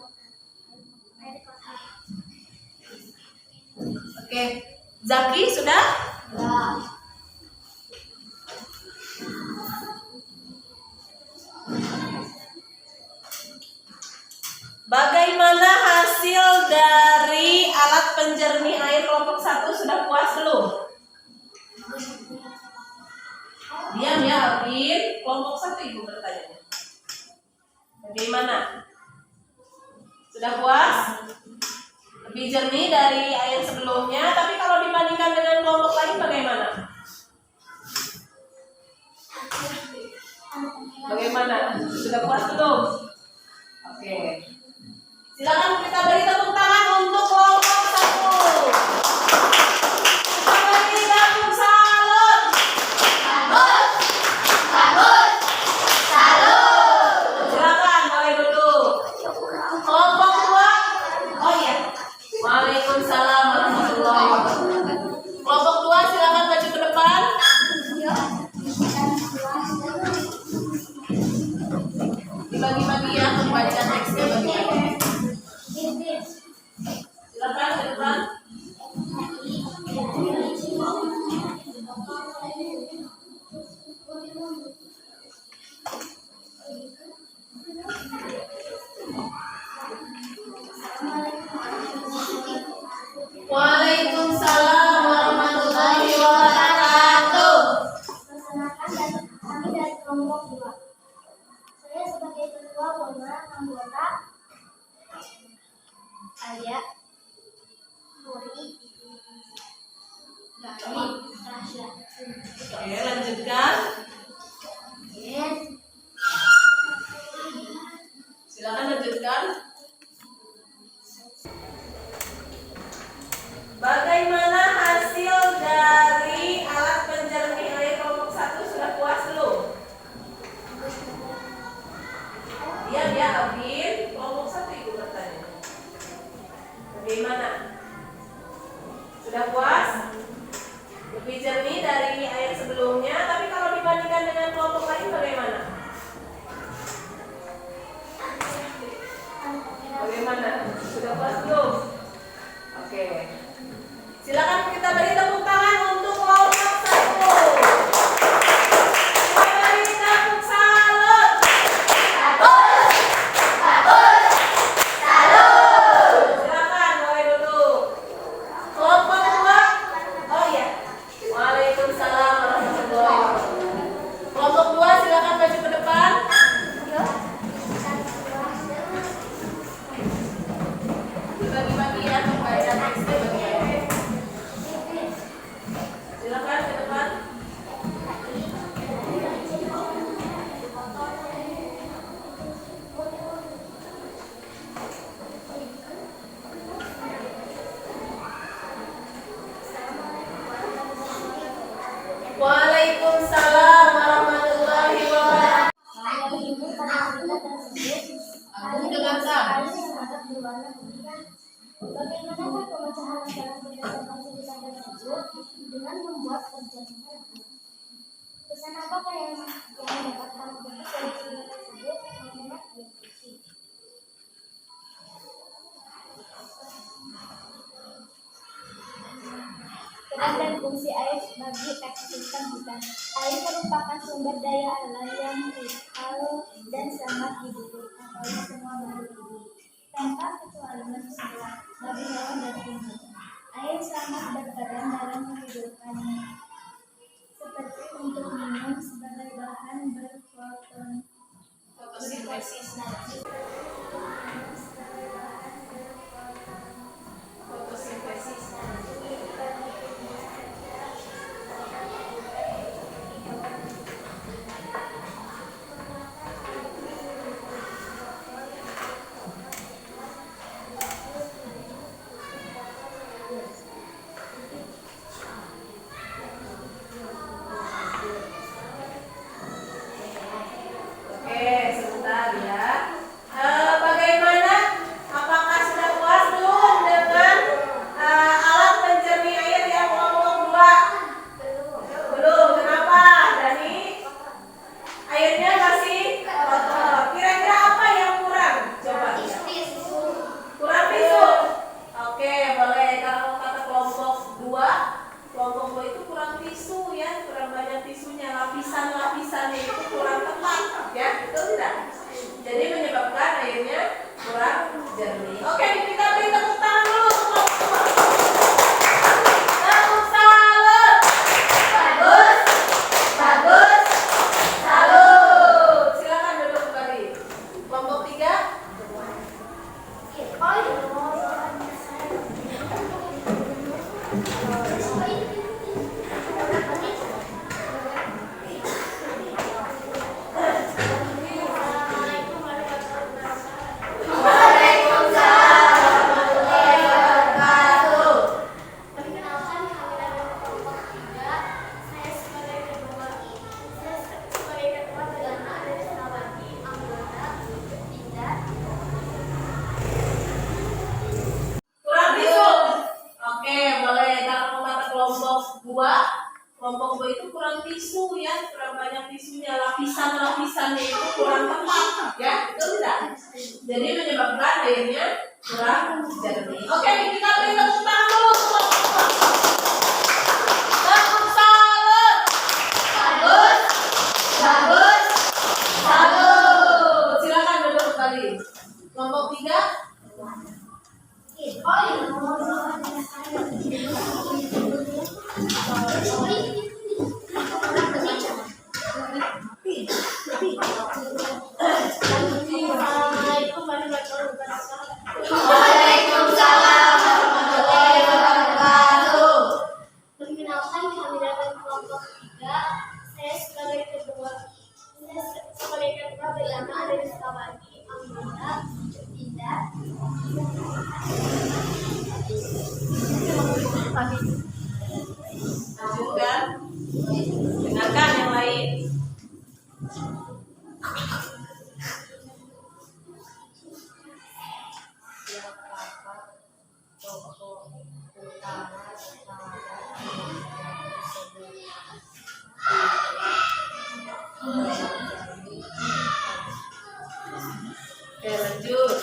kotor. Oke, Zaki sudah? Bagaimana hasil dari alat penjernih air kelompok 1? Sudah puas belum? Diam ya, Alvin. Kelompok 1 Ibu bertanya. Bagaimana? Sudah puas? Lebih jernih dari air sebelumnya, tapi kalau dibandingkan dengan kelompok lain bagaimana? Bagaimana? Sudah puas belum? Oke. Silakan kita beri tepuk tangan untuk kelompok 1. Kita beri tepuk salut. Silakan mulai dulu. Kelompok 2. Oh iya. Waalaikumsalam warahmatullahi wabarakatuh. Kelompok 2 silakan maju ke depan. Dibagi-bagi ya membaca teksnya bagi-bagi. Silakan ke depan. Waalaikumsalam warahmatullahi wabarakatuh. Perkenalkan, kami dari kelompok 2. Saya sebagai ketua pemeran anggota Alia, Puri, Gali, Tasya. Oke, lanjutkan. Silakan lanjutkan. Bagaimana hasil dari alat penjernih air kelompok 1? Sudah puas belum? Diam ya, Alvin. Kelompok 1 Ibu bertanya. Bagaimana? Sudah puas? Lebih jernih dari air sebelumnya, tapi kalau dibandingkan dengan kelompok lain bagaimana? Bagaimana? Sudah puas belum? Oke. Silakan kita beri tepuk tangan untuk kelompok 1. Kita beri tepuk salut. Silakan mulai dulu. Kelompok 2. Oh iya. Waalaikumsalam warahmatullahi wabarakatuh. Kelompok 2 silakan maju ke depan. Dibagi-bagi ya membaca teksnya bagi-bagi. Silakan ke depan. Waalaikumsalam warahmatullahi wabarakatuh. Agung dengarkan. Bagaimanakah pemecahan masalah berdasarkan sudut pandang tersebut dengan membuat perjanjian? Pesan apakah yang dapat kamu petik dari sudut tersebut mengenai diskusi? Peran dan fungsi air bagi ekosistem hutan. Air merupakan sumber daya alam yang vital dan sangat dibutuhkan oleh semua makhluk hidup, tanpa kecuali manusia, babi hewan dan tumbuhan. Air sangat berperan dalam kehidupannya, seperti untuk minum sebagai bahan Fotosintesis. Fotosintesis. Oke, sebentar ya. Bagaimana? Apakah sudah puas belum dengan alat penjernih air yang kelompok 2? Belum. Kenapa, Dani? lapisan-lapisannya itu kurang tepat, ya, betul tidak? Jadi menyebabkan airnya kurang jernih. Oke, kita beri tepuk tangan dulu. Tepuk salut. Bagus, bagus, bagus. Silakan duduk kembali. Kelompok 3. Waalaikumsalam warahmatullahi wabarakatuh. Perkenalkan, kami datang kelompok 3. Saya sebagai ketua bernama Aris Kawati, anggota Pindah. Lanjutkan. Dengarkan yang lain. Oke, lanjut.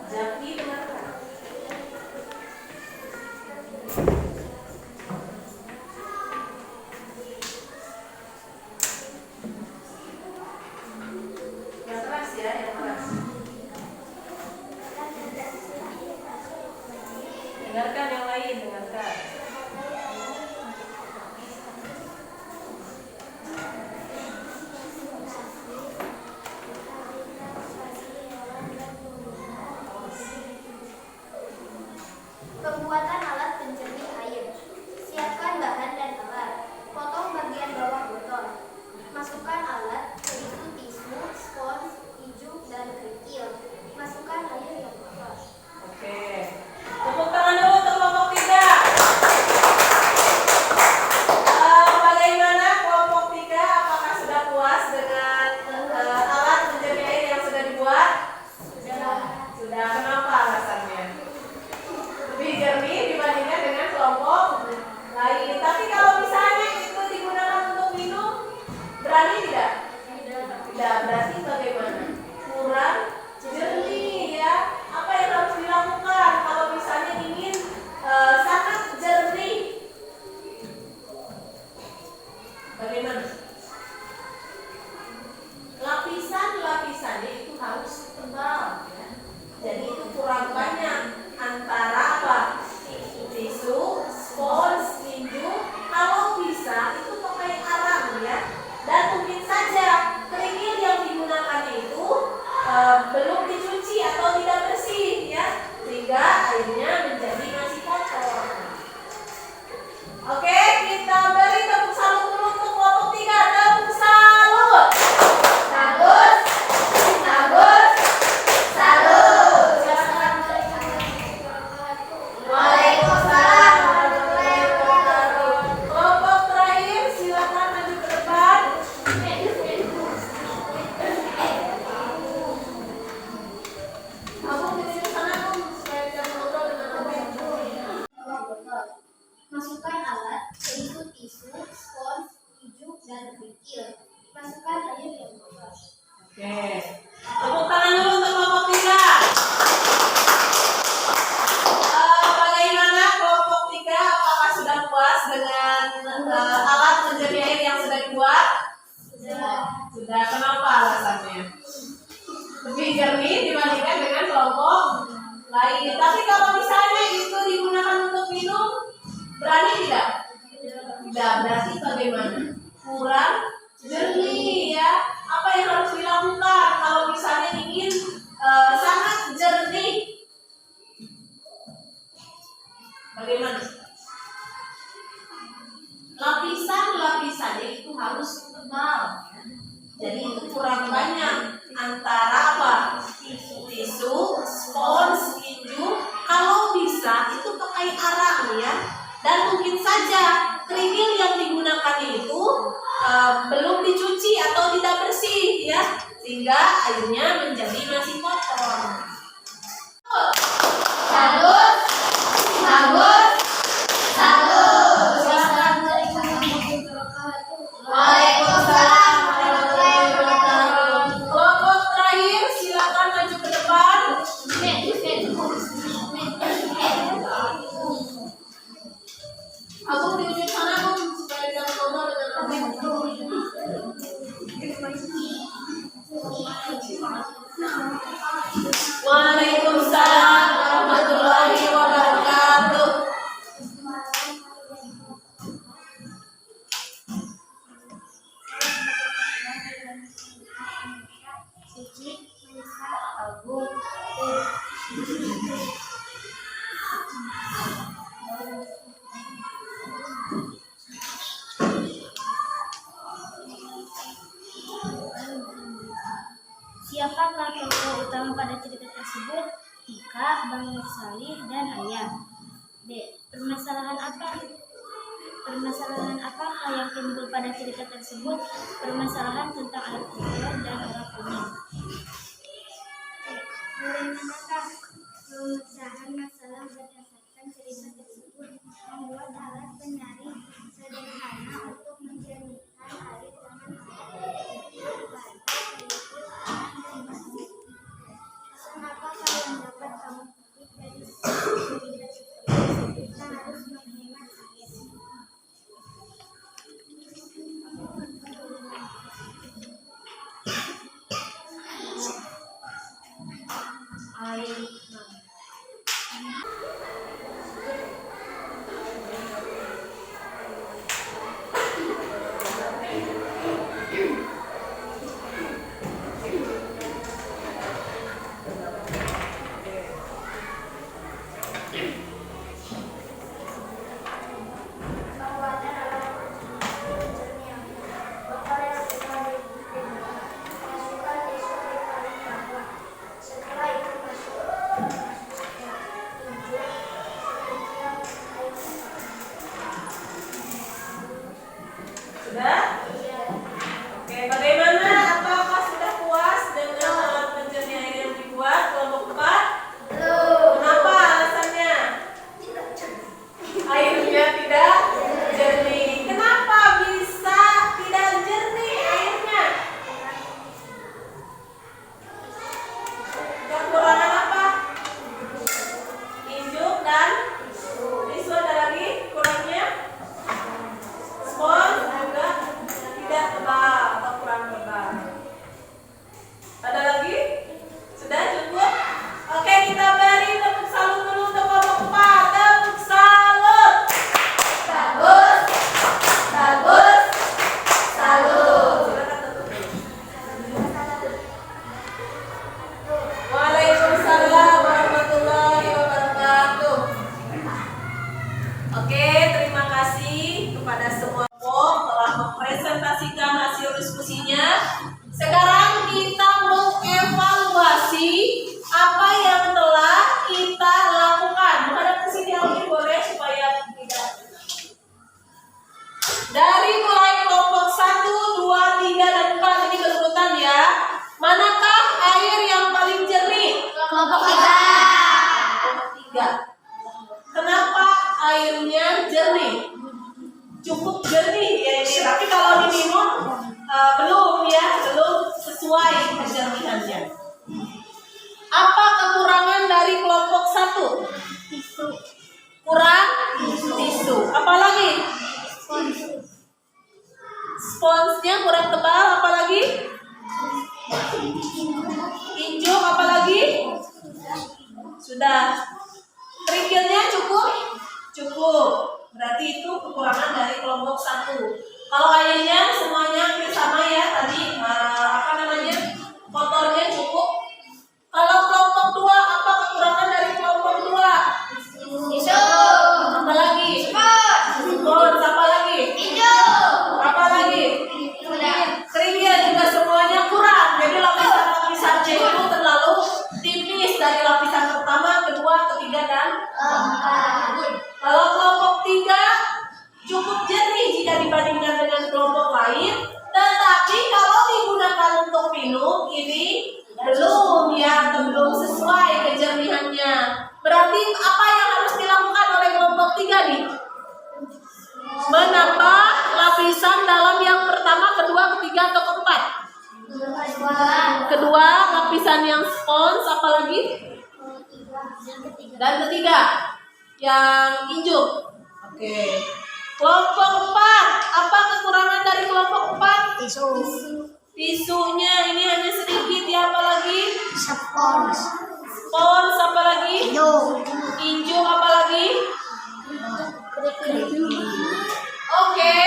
Jaki dengarkan. Yang keras ya, yang keras. Dengarkan yang lain, dengarkan. Pembuatan alat penjernih air. Siapkan bahan dan alat. Potong bagian bawah botol. Masukkan alat, yaitu tisu, spons, ijuk, dan kerikil. Masukkan air yang kotor. Oke. Tepuk tangan dulu untuk kelompok 3. Bagaimana kelompok 3? Apakah sudah puas dengan alat penjernih air yang sudah dibuat? Sudah. Kenapa alasannya? Lebih jernih dibandingkan dengan kelompok lain. Tapi kalau misalnya itu digunakan untuk minum, berani tidak? Tidak. Berarti bagaimana? Kurang jernih, ya. Apa yang harus dilakukan kalau misalnya ingin sangat jernih? Bagaimana? Lapisan-lapisannya itu harus tebal, ya. Jadi itu kurang banyak antara apa? Tisu, spons, tinju. Kalau bisa itu pakai arang, ya. Dan mungkin saja kerikil yang digunakan itu belum dicuci atau tidak bersih, ya, sehingga airnya menjadi masih kotor. Oke, kita beri tepuk salut dulu untuk kelompok 3. Tepuk salut. Bagus, bagus, salut. Silakan. Waalaikumsalam warahmatullahi wabarakatuh. Kelompok terakhir, silakan maju ke depan. Kamu di sini sana, Kum, supaya bisa ngobrol dengan kamu. Masukkan alat, yaitu tisu, spons, ijuk, dan kerikil. Masukkan air yang kotor. Oke. Tepuk tangan dulu untuk kelompok 3. Bagaimana kelompok 3? Apakah sudah puas dengan alat penjernih air yang sudah dibuat? Sudah. Kenapa alasannya? Lebih jernih dibandingkan dengan kelompok lain. Tapi kalau misalnya itu digunakan untuk minum, berani tidak? Tidak. Berarti bagaimana? Kurang jernih, ya. Apa yang harus dilakukan kalau misalnya ingin Waalaikumsalam warahmatullahi wabarakatuh. Suci, Maisa, Agung, Siapakah tokoh utama pada cerita tersebut? Tika, Bang Nur Salih, dan Ayah. D. Permasalahan apakah yang timbul pada cerita tersebut? Permasalahan tentang air kotor dan air kuning. bagaimanakah pemecahan masalah berdasarkan cerita tersebut? Membuat alat penyaring sederhana untuk menjernihkan air dengan batas, yaitu tangan dan batu. Pesan apakah yang dapat kamu petik dari cerita tersebut? Kita harus menghemat air. Sudah? Oke, bagaimana? Apakah sudah puas dengan alat penjernih air yang dibuat kelompok 4? Kenapa alasannya? Airnya tidak jernih. Kenapa bisa tidak jernih airnya? Kekurangan apa? Injuk dan tisu. Ada lagi kurangnya? Spons juga tidak tebal atau kurang tebal. Ada lagi? Sudah cukup? Oke, kita beri tepuk salut dulu untuk kelompok 4. Tepuk salut. Bagus. Bagus. Salut. Silakan tutup dulu. Waalaikumsalam warahmatullahi wabarakatuh. Oke, terima kasih kepada semua telah mempresentasikan hasil diskusinya. Sekarang kita mengevaluasi apa yang telah kita lakukan. Menghadap ke sini Alvin boleh supaya tidak. Dari mulai kelompok 1, 2, 3, dan 4 ini berurutan ya. Manakah air yang paling jernih? Kelompok 3. Kelompok 3. Kenapa airnya jernih? Cukup jernih ya ini, tapi kalau diminum belum sesuai kejernihannya. Apa kekurangan dari kelompok 1? Tisu. Kurang tisu. Apalagi? Sponsnya kurang tebal. Apalagi? Injuk. Apalagi? Sudah. Kerikilnya cukup? Cukup. Berarti itu kekurangan dari kelompok 1. Kalau airnya semuanya sama ya tadi kotornya cukup. Kalau kelompok 2 apa kekurangan dari kelompok 2? Tisu. Apa lagi? Spons. Apa lagi? Apa lagi? Kerikil juga semuanya kurang. Jadi lapisan-lapisannya itu terlalu tipis dari lapisan pertama, kedua, ketiga, dan kalau kelompok 3 cukup jernih jika dibandingkan dengan kelompok lain, tetapi kalau digunakan untuk minum ini belum sesuai kejernihannya. Berarti apa yang harus dilakukan oleh kelompok 3 nih? Menambah lapisan dalam yang pertama, kedua, ketiga, atau keempat? Kedua, lapisan yang spons, apalagi? Dan ketiga, yang injuk. Oke. Kelompok 4, apa kekurangan dari kelompok 4? Tisu. Tisunya ini hanya sedikit ya, apa lagi? Spons. Spons apa lagi? Yo. Injung apa lagi? Oke,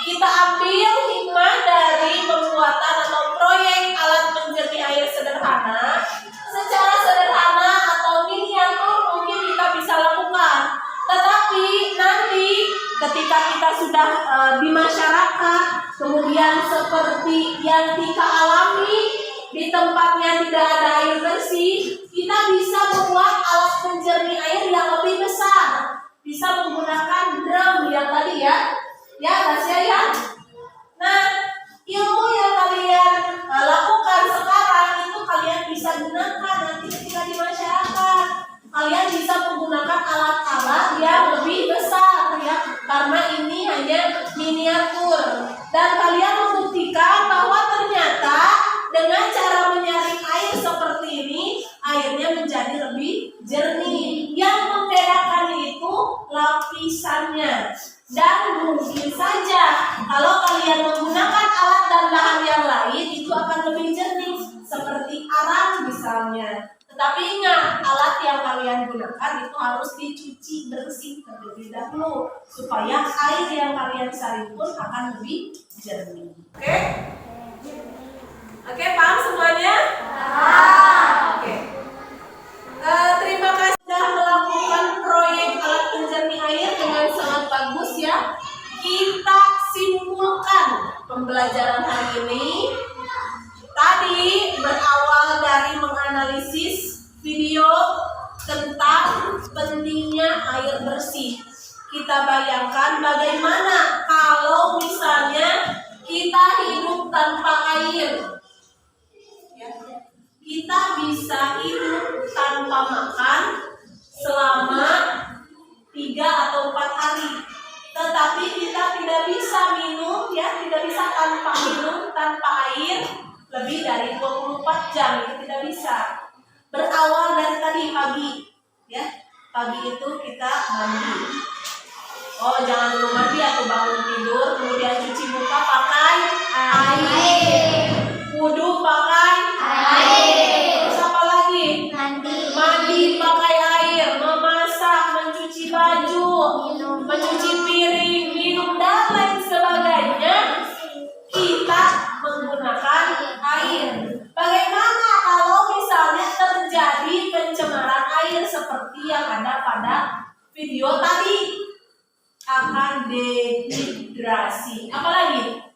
kita ambil hikmah dari pembuatan atau proyek alat penjernih air sederhana. Secara sederhana atau miniatur mungkin kita bisa lakukan. Tetapi nanti ketika kita sudah di masyarakat, kemudian seperti yang kita alami di tempatnya tidak ada air bersih, kita bisa membuat alat penjernih air yang lebih besar. Bisa menggunakan drum yang tadi ya Tasya ya. Nah, ilmu yang kalian lakukan sekarang itu kalian bisa gunakan nanti ketika di masyarakat. Kalian bisa menggunakan alat-alat yang lebih besar ya, karena ini hanya miniatur. Dan kalian membuktikan bahwa ternyata dengan cara menyaring air seperti ini, airnya menjadi lebih jernih. Yang membedakan itu lapisannya. Dan mungkin saja kalau kalian menggunakan alat dan bahan yang lain itu akan lebih jernih, seperti arang misalnya. Tetapi ingat, alat yang kalian gunakan itu harus dicuci bersih terlebih dahulu supaya air yang kalian saring pun akan lebih jernih. Oke? Oke, paham semuanya? Oke. Terima kasih sudah melakukan proyek alat penjernih air dengan sangat bagus ya. Kita simpulkan pembelajaran hari ini. Tadi berawal dari menganalisis video tentang pentingnya air bersih. Kita bayangkan bagaimana kalau misalnya kita hidup tanpa air. Kita bisa hidup tanpa makan selama 3 atau 4 hari. Tetapi kita tidak bisa minum ya, tidak bisa tanpa minum, tanpa air lebih dari 24 jam, itu tidak bisa. Berawal dari tadi pagi ya. Pagi itu kita mandi. Oh, jangan dulu mandi atau bangun tidur kemudian cuci muka pakai air. Wudu pakai air. Terus apa lagi? Mandi pakai air, memasak, mencuci baju, mencuci piring, minum dan lain sebagainya. Kita menggunakan air. Bagaimana kalau misalnya terjadi pencemaran air seperti yang ada pada video tadi? Akan dehidrasi. Apalagi?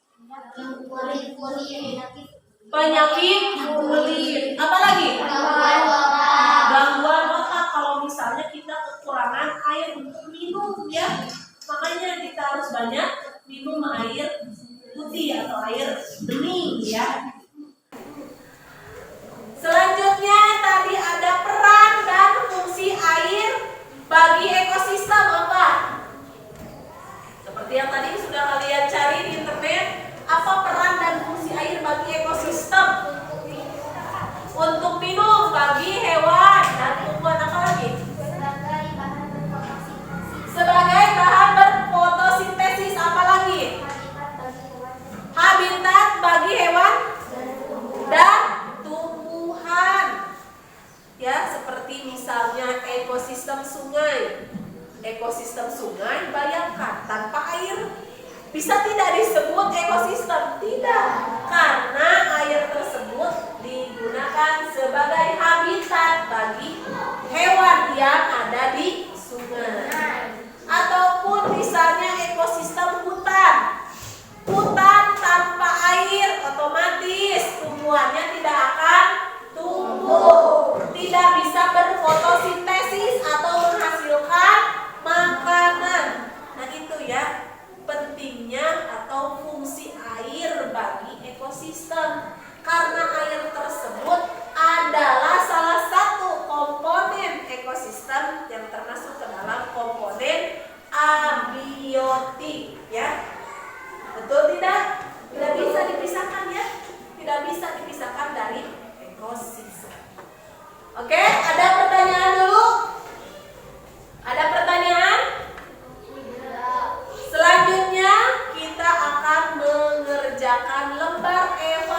Penyakit kulit. Apalagi? Gangguan otak kalau misalnya kita kekurangan air untuk minum ya. Makanya kita harus banyak minum air putih atau air bening ya. Selanjutnya tadi ada peran dan fungsi air bagi ekosistem apa? Seperti yang tadi sudah kalian cari di internet, apa peran dan fungsi air bagi ekosistem? Untuk minum, bagi hewan dan tumbuhan, apa lagi? Sebagai bahan berfotosintesis, apa lagi? Habitat bagi hewan dan tumbuhan. Ya, seperti misalnya ekosistem sungai. Ekosistem sungai, bayangkan tanpa air bisa tidak disebut ekosistem? Tidak, karena air tersebut digunakan sebagai habitat bagi hewan yang ada di sungai. Ataupun misalnya ekosistem hutan. Hutan tanpa air otomatis tumbuhannya tidak akan tumbuh, tidak bisa berfotosintesis atau menghasilkan makanan. Nah itu ya pentingnya atau fungsi air bagi ekosistem, karena air tersebut adalah salah satu komponen ekosistem yang termasuk ke dalam komponen abiotik ya. Betul tidak? Tidak bisa dipisahkan ya. Tidak bisa dipisahkan dari ekosistem. Oke, ada pertanyaan dulu? Ada pertanyaan? Selanjutnya kita akan mengerjakan lembar evaluasi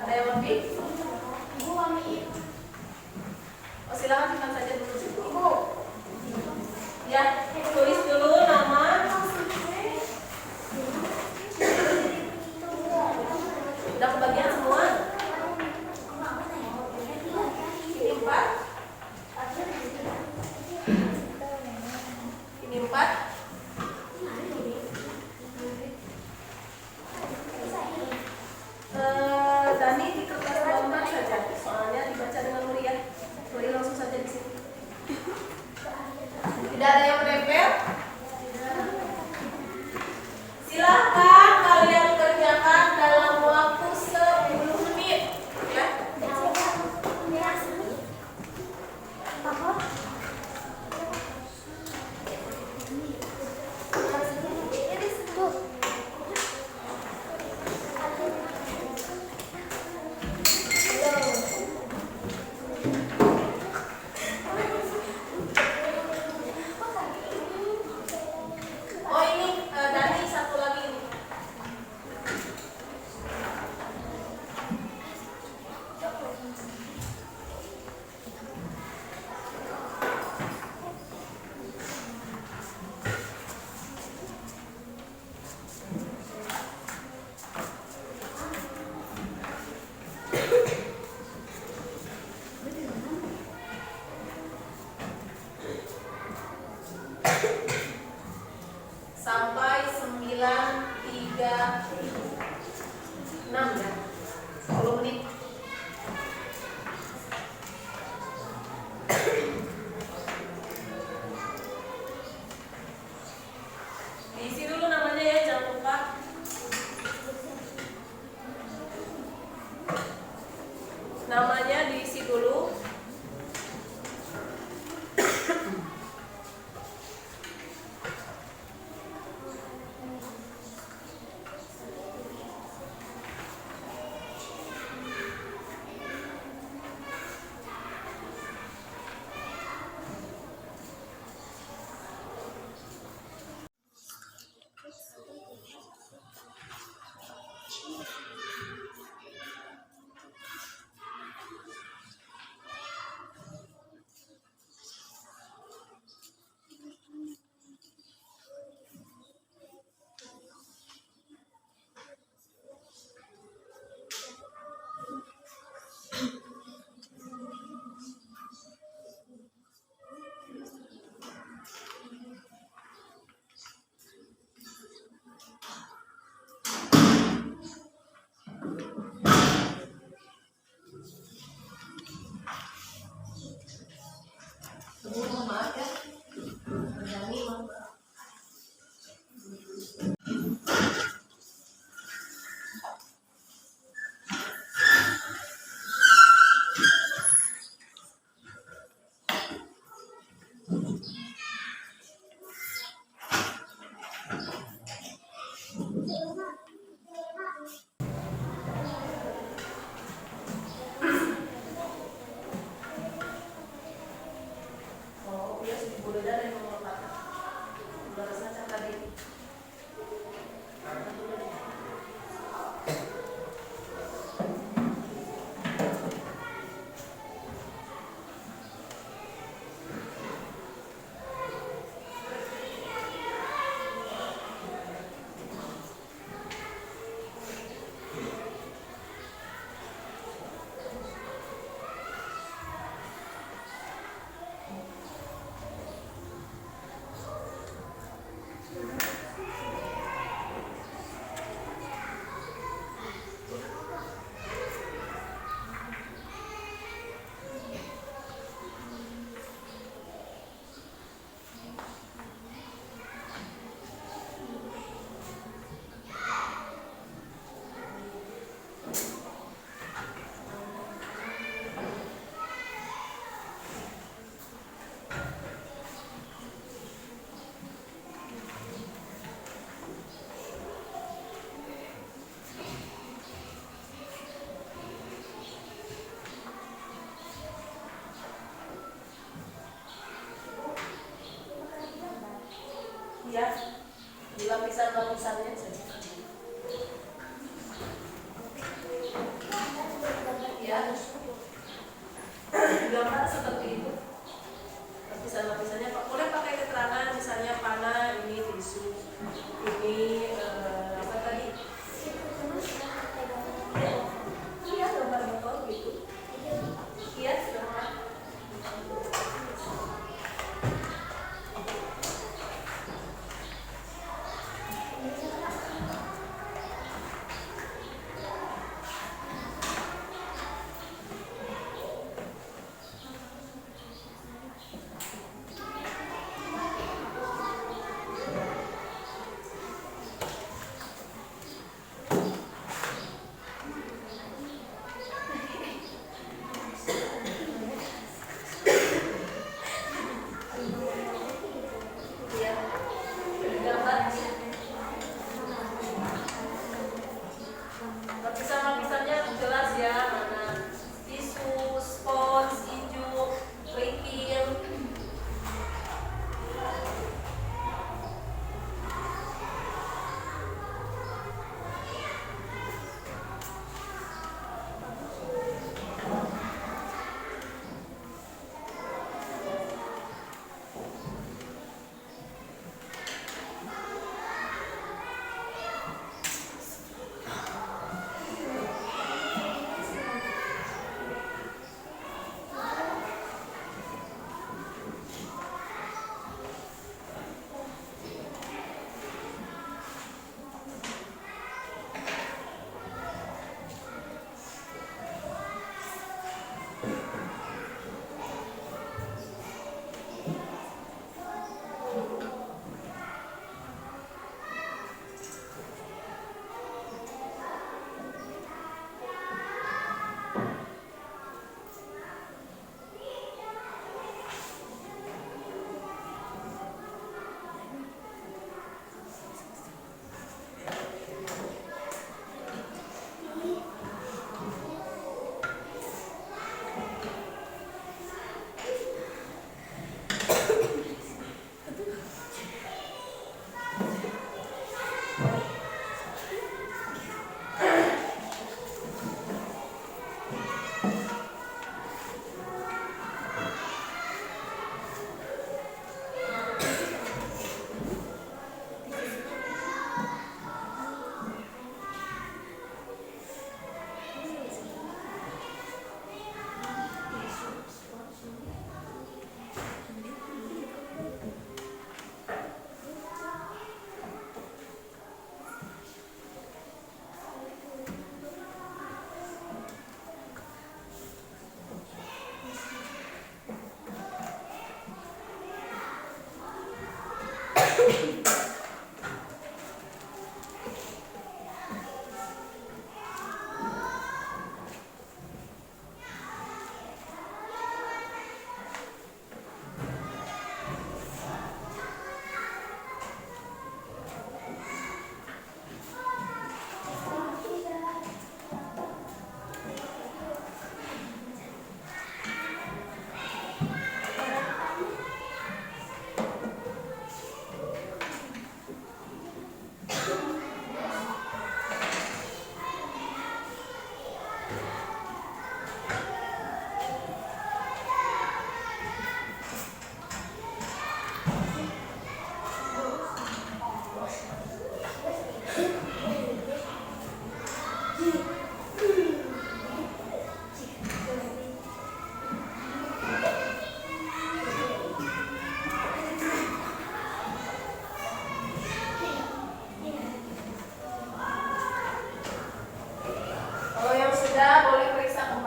Ada yang lebih? Oh, silakan simpan saja dulu. Ya, tulis dulu nama. Udah kebagian semua? Ini 4. Ini 4. Dani di kertas gambar saja, soalnya dibaca dengan meriah. Tulis langsung saja di sini. Tidak ada yang menempel? Silahkan kalian kerjakan dalam waktu 10 menit. Ya. Oh ini Dani satu lagi ini. Sampai 9.36 ya. 10 menit. Diisi dulu namanya ya, jangan lupa. Namanya diisi dulu. Maaf ya. Dani, maaf. Oh, iya sih, boleh dah yang nomor 4. Udah saja tadi. Ya, di lapisan-lapisannya saja. digambar seperti itu. Lapisan-lapisannya boleh pakai keterangan, misalnya panah, ini tisu, ini apa tadi? Iya, gambar botol gitu. Iya, silahkan. Lapisan-lapisannya jelas ya, mana tisu, spons, ijuk, kerikil.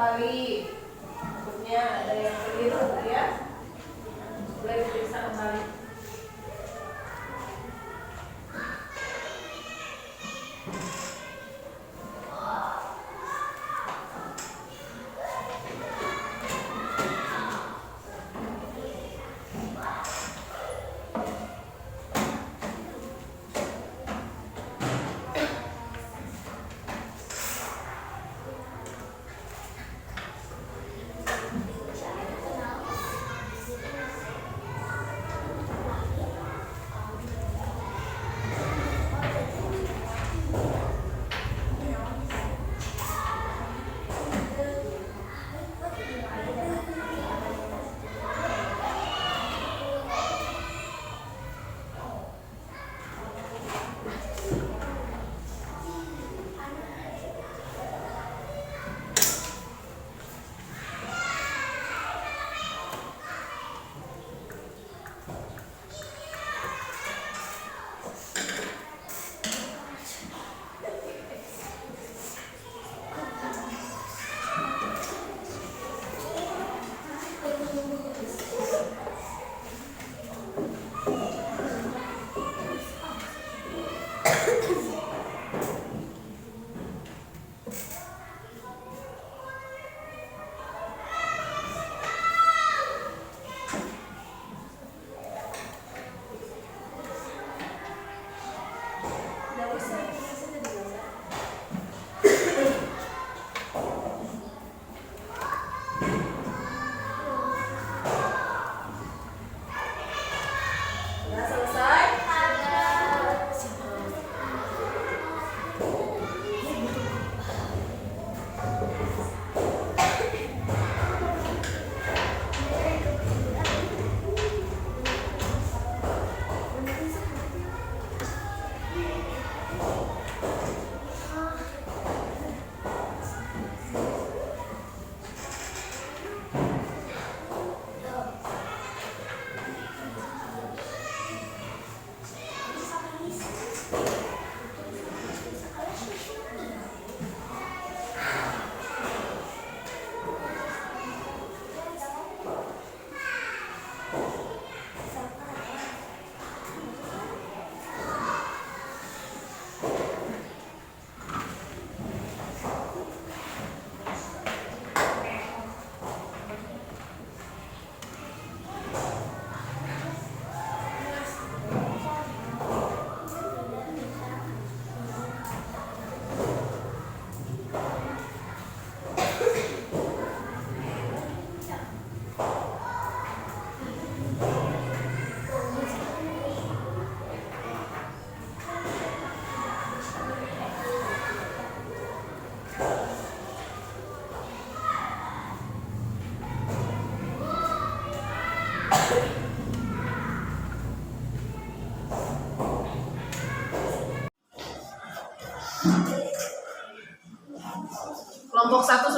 kembali. Maksudnya ada yang keliru ya. Boleh diperiksa kembali.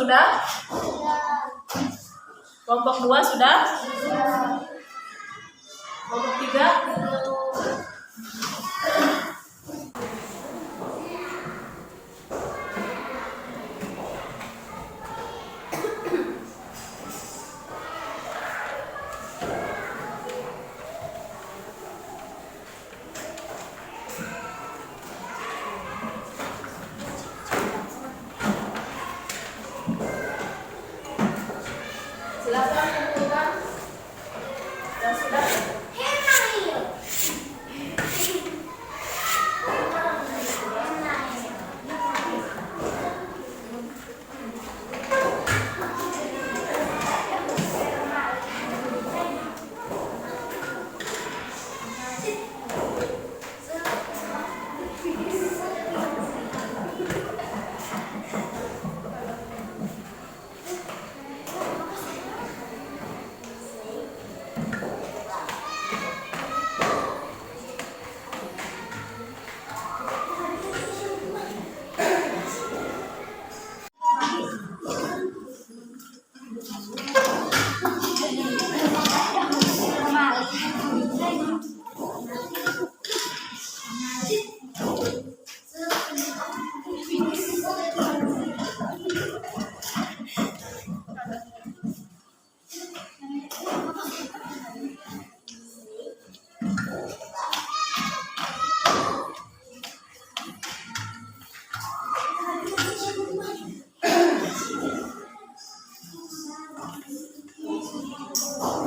sudah? Kelompok 2 sudah? Kelompok 3? Silakan kumpulkan. Yang sudah?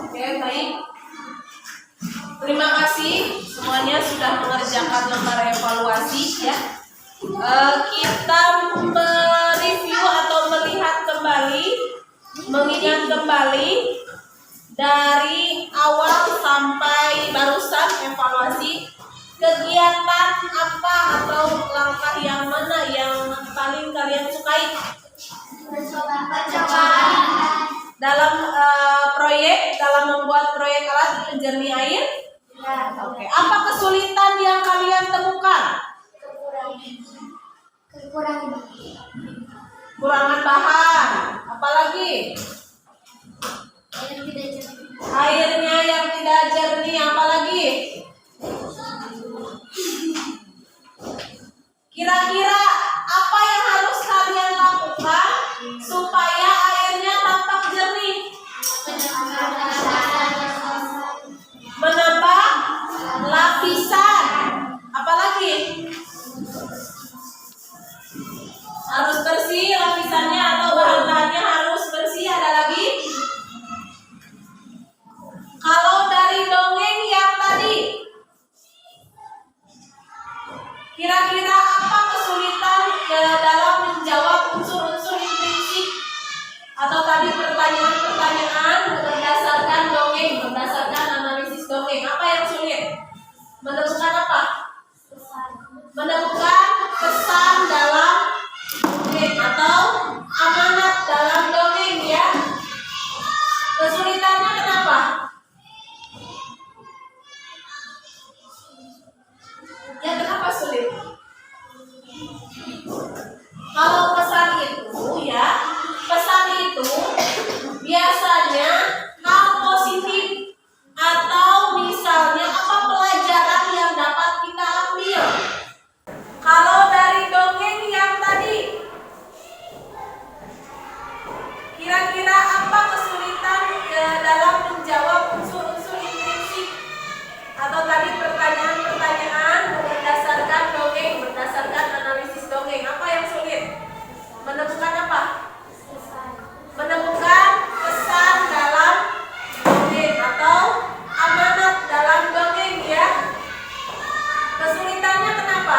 Oke, baik. Terima kasih semuanya sudah mengerjakan lembar evaluasi ya. Kita mereview atau melihat kembali, mengingat kembali dari awal sampai barusan evaluasi kegiatan apa atau langkah yang mana yang paling kalian sukai dalam proyek, dalam membuat proyek alat penjernih air. Oke. Apa kesulitan yang kalian temukan? Kekurangan bahan. Apalagi? Airnya yang tidak jernih. Apalagi? Kira-kira apa yang harus kalian lakukan supaya airnya tampak jernih? Menambah lapisan. Apalagi? Harus bersih lapisannya atau bahan-bahannya harus bersih. Ada lagi? Kalau dari dongeng yang tadi, kira-kira apa kesulitan dalam menjawab unsur-unsur intrinsik atau tadi pertanyaan-pertanyaan berdasarkan dongeng, berdasarkan analisis dongeng? Apa yang sulit? Menemukan apa? Menemukan pesan dalam dongeng atau amanat dalam dongeng ya. Kesulitannya kenapa? Ya kenapa sulit? Kalau pesan itu ya, pesan itu biasanya hal positif atau misalnya apa pelajaran yang dapat kita ambil. Kalau dari dongeng yang tadi, kira-kira apa kesulitan dalam menjawab unsur-unsur intrinsik atau tadi pertanyaan-pertanyaan berdasarkan dongeng, berdasarkan analisis dongeng? Apa yang sulit? Menemukan apa? Menemukan pesan dalam dongeng atau amanat dalam dongeng ya. Kesulitannya kenapa?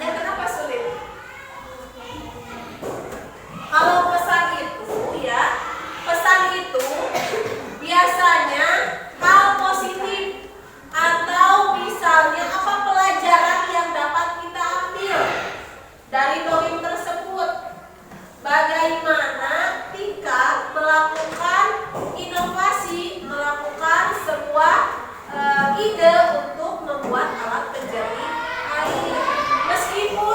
Ya kenapa sulit? Kalau pesan itu ya, pesan itu biasanya hal positif atau misalnya apa pelajaran yang dapat kita ambil dari dongeng tersebut. Bagaimana tingkat melakukan inovasi, melakukan sebuah ide untuk membuat alat penjernih air. Meskipun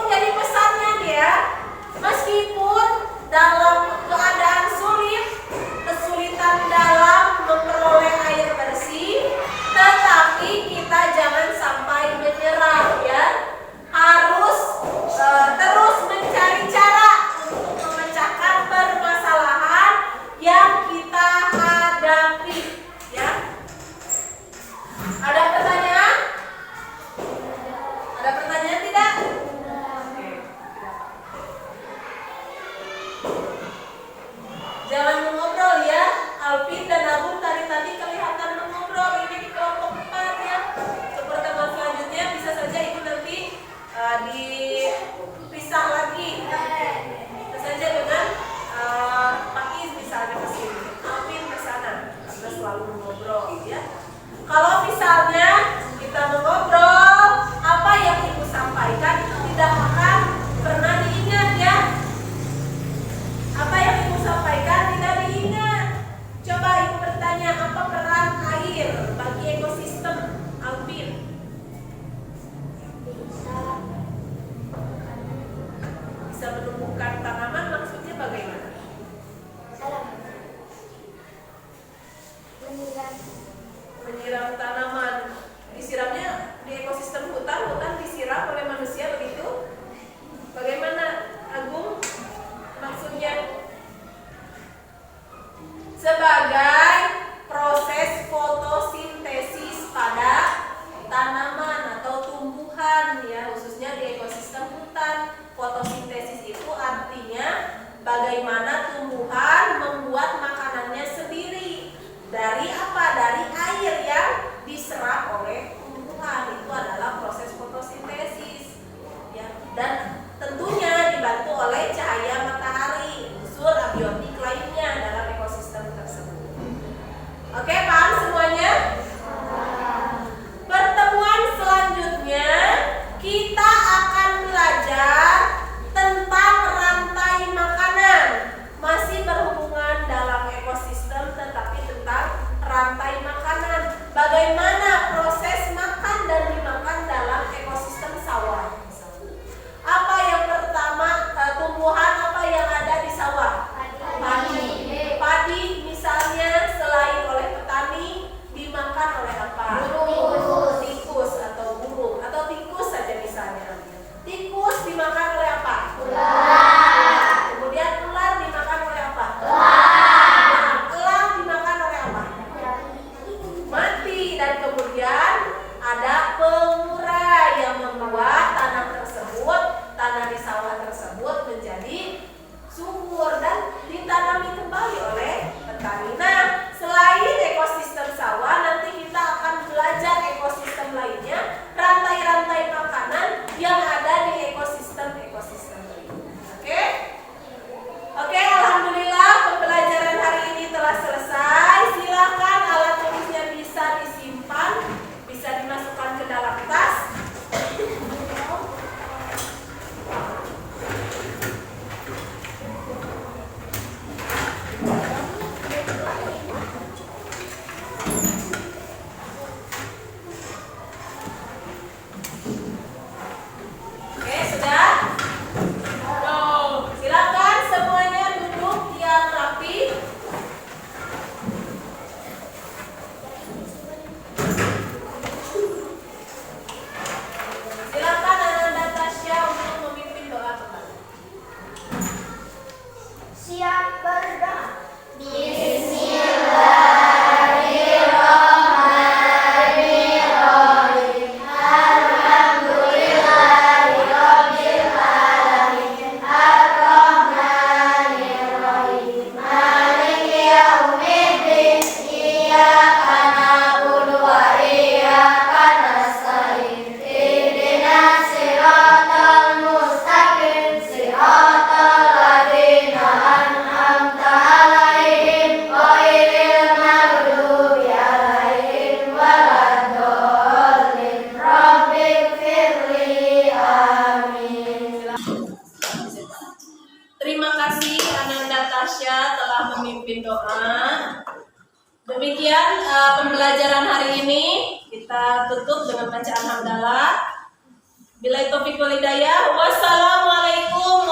menyiram tanaman. Disiramnya di ekosistem hutan, hutan disiram oleh manusia begitu. Bagaimana Agung maksudnya? Sebagai proses fotosintesis pada tanaman atau tumbuhan ya, khususnya di ekosistem hutan. Fotosintesis itu artinya bagaimana tumbuhan membuat makanannya sendiri. Dari apa? Dari air yang diserap oleh tumbuhan. Itu adalah proses fotosintesis ya. Dan tentunya dibantu oleh cahaya matahari, unsur abiotik lainnya dalam ekosistem tersebut. Oke, paham semuanya? Pertemuan selanjutnya kita akan belajar tentang rantai makanan. Masih berhubungan dalam ekosistem tetapi tentang rantai makanan. Bagaimana proses makan dan dimakan dalam ekosistem sawah. Apa yang pertama, tumbuhan apa yang ada di sawah? Padi. Padi misalnya selain oleh petani dimakan oleh apa? Tikus atau burung atau tikus saja misalnya. Tikus dimakan oleh apa? Ular. Kemudian ular dimakan oleh apa? Elang dimakan oleh apa? Mati. Dan kemudian ada pengurai yang membuat tanah tersebut, tanah di sawah tersebut menjadi subur dan ditanami kembali oleh petani. Nah, selain ekosistem sawah, nanti kita akan belajar ekosistem lainnya, rantai-rantai makanan yang ada di ekosistem lainnya. Oke? Oke, alhamdulillah pembelajaran hari ini telah selesai. Silakan alat tulisnya bisa disimpan, bisa dimasukkan ke dalam tas. Oke, sudah? Silakan semuanya duduk yang rapi. Silakan Ananda Tasya untuk memimpin doa kembali. Siap berdoa. Terima kasih Ananda Tasya telah memimpin doa. Demikian pembelajaran hari ini. Kita tutup dengan bacaan hamdalah. Billahi taufiq wal hidayah. Wassalamualaikum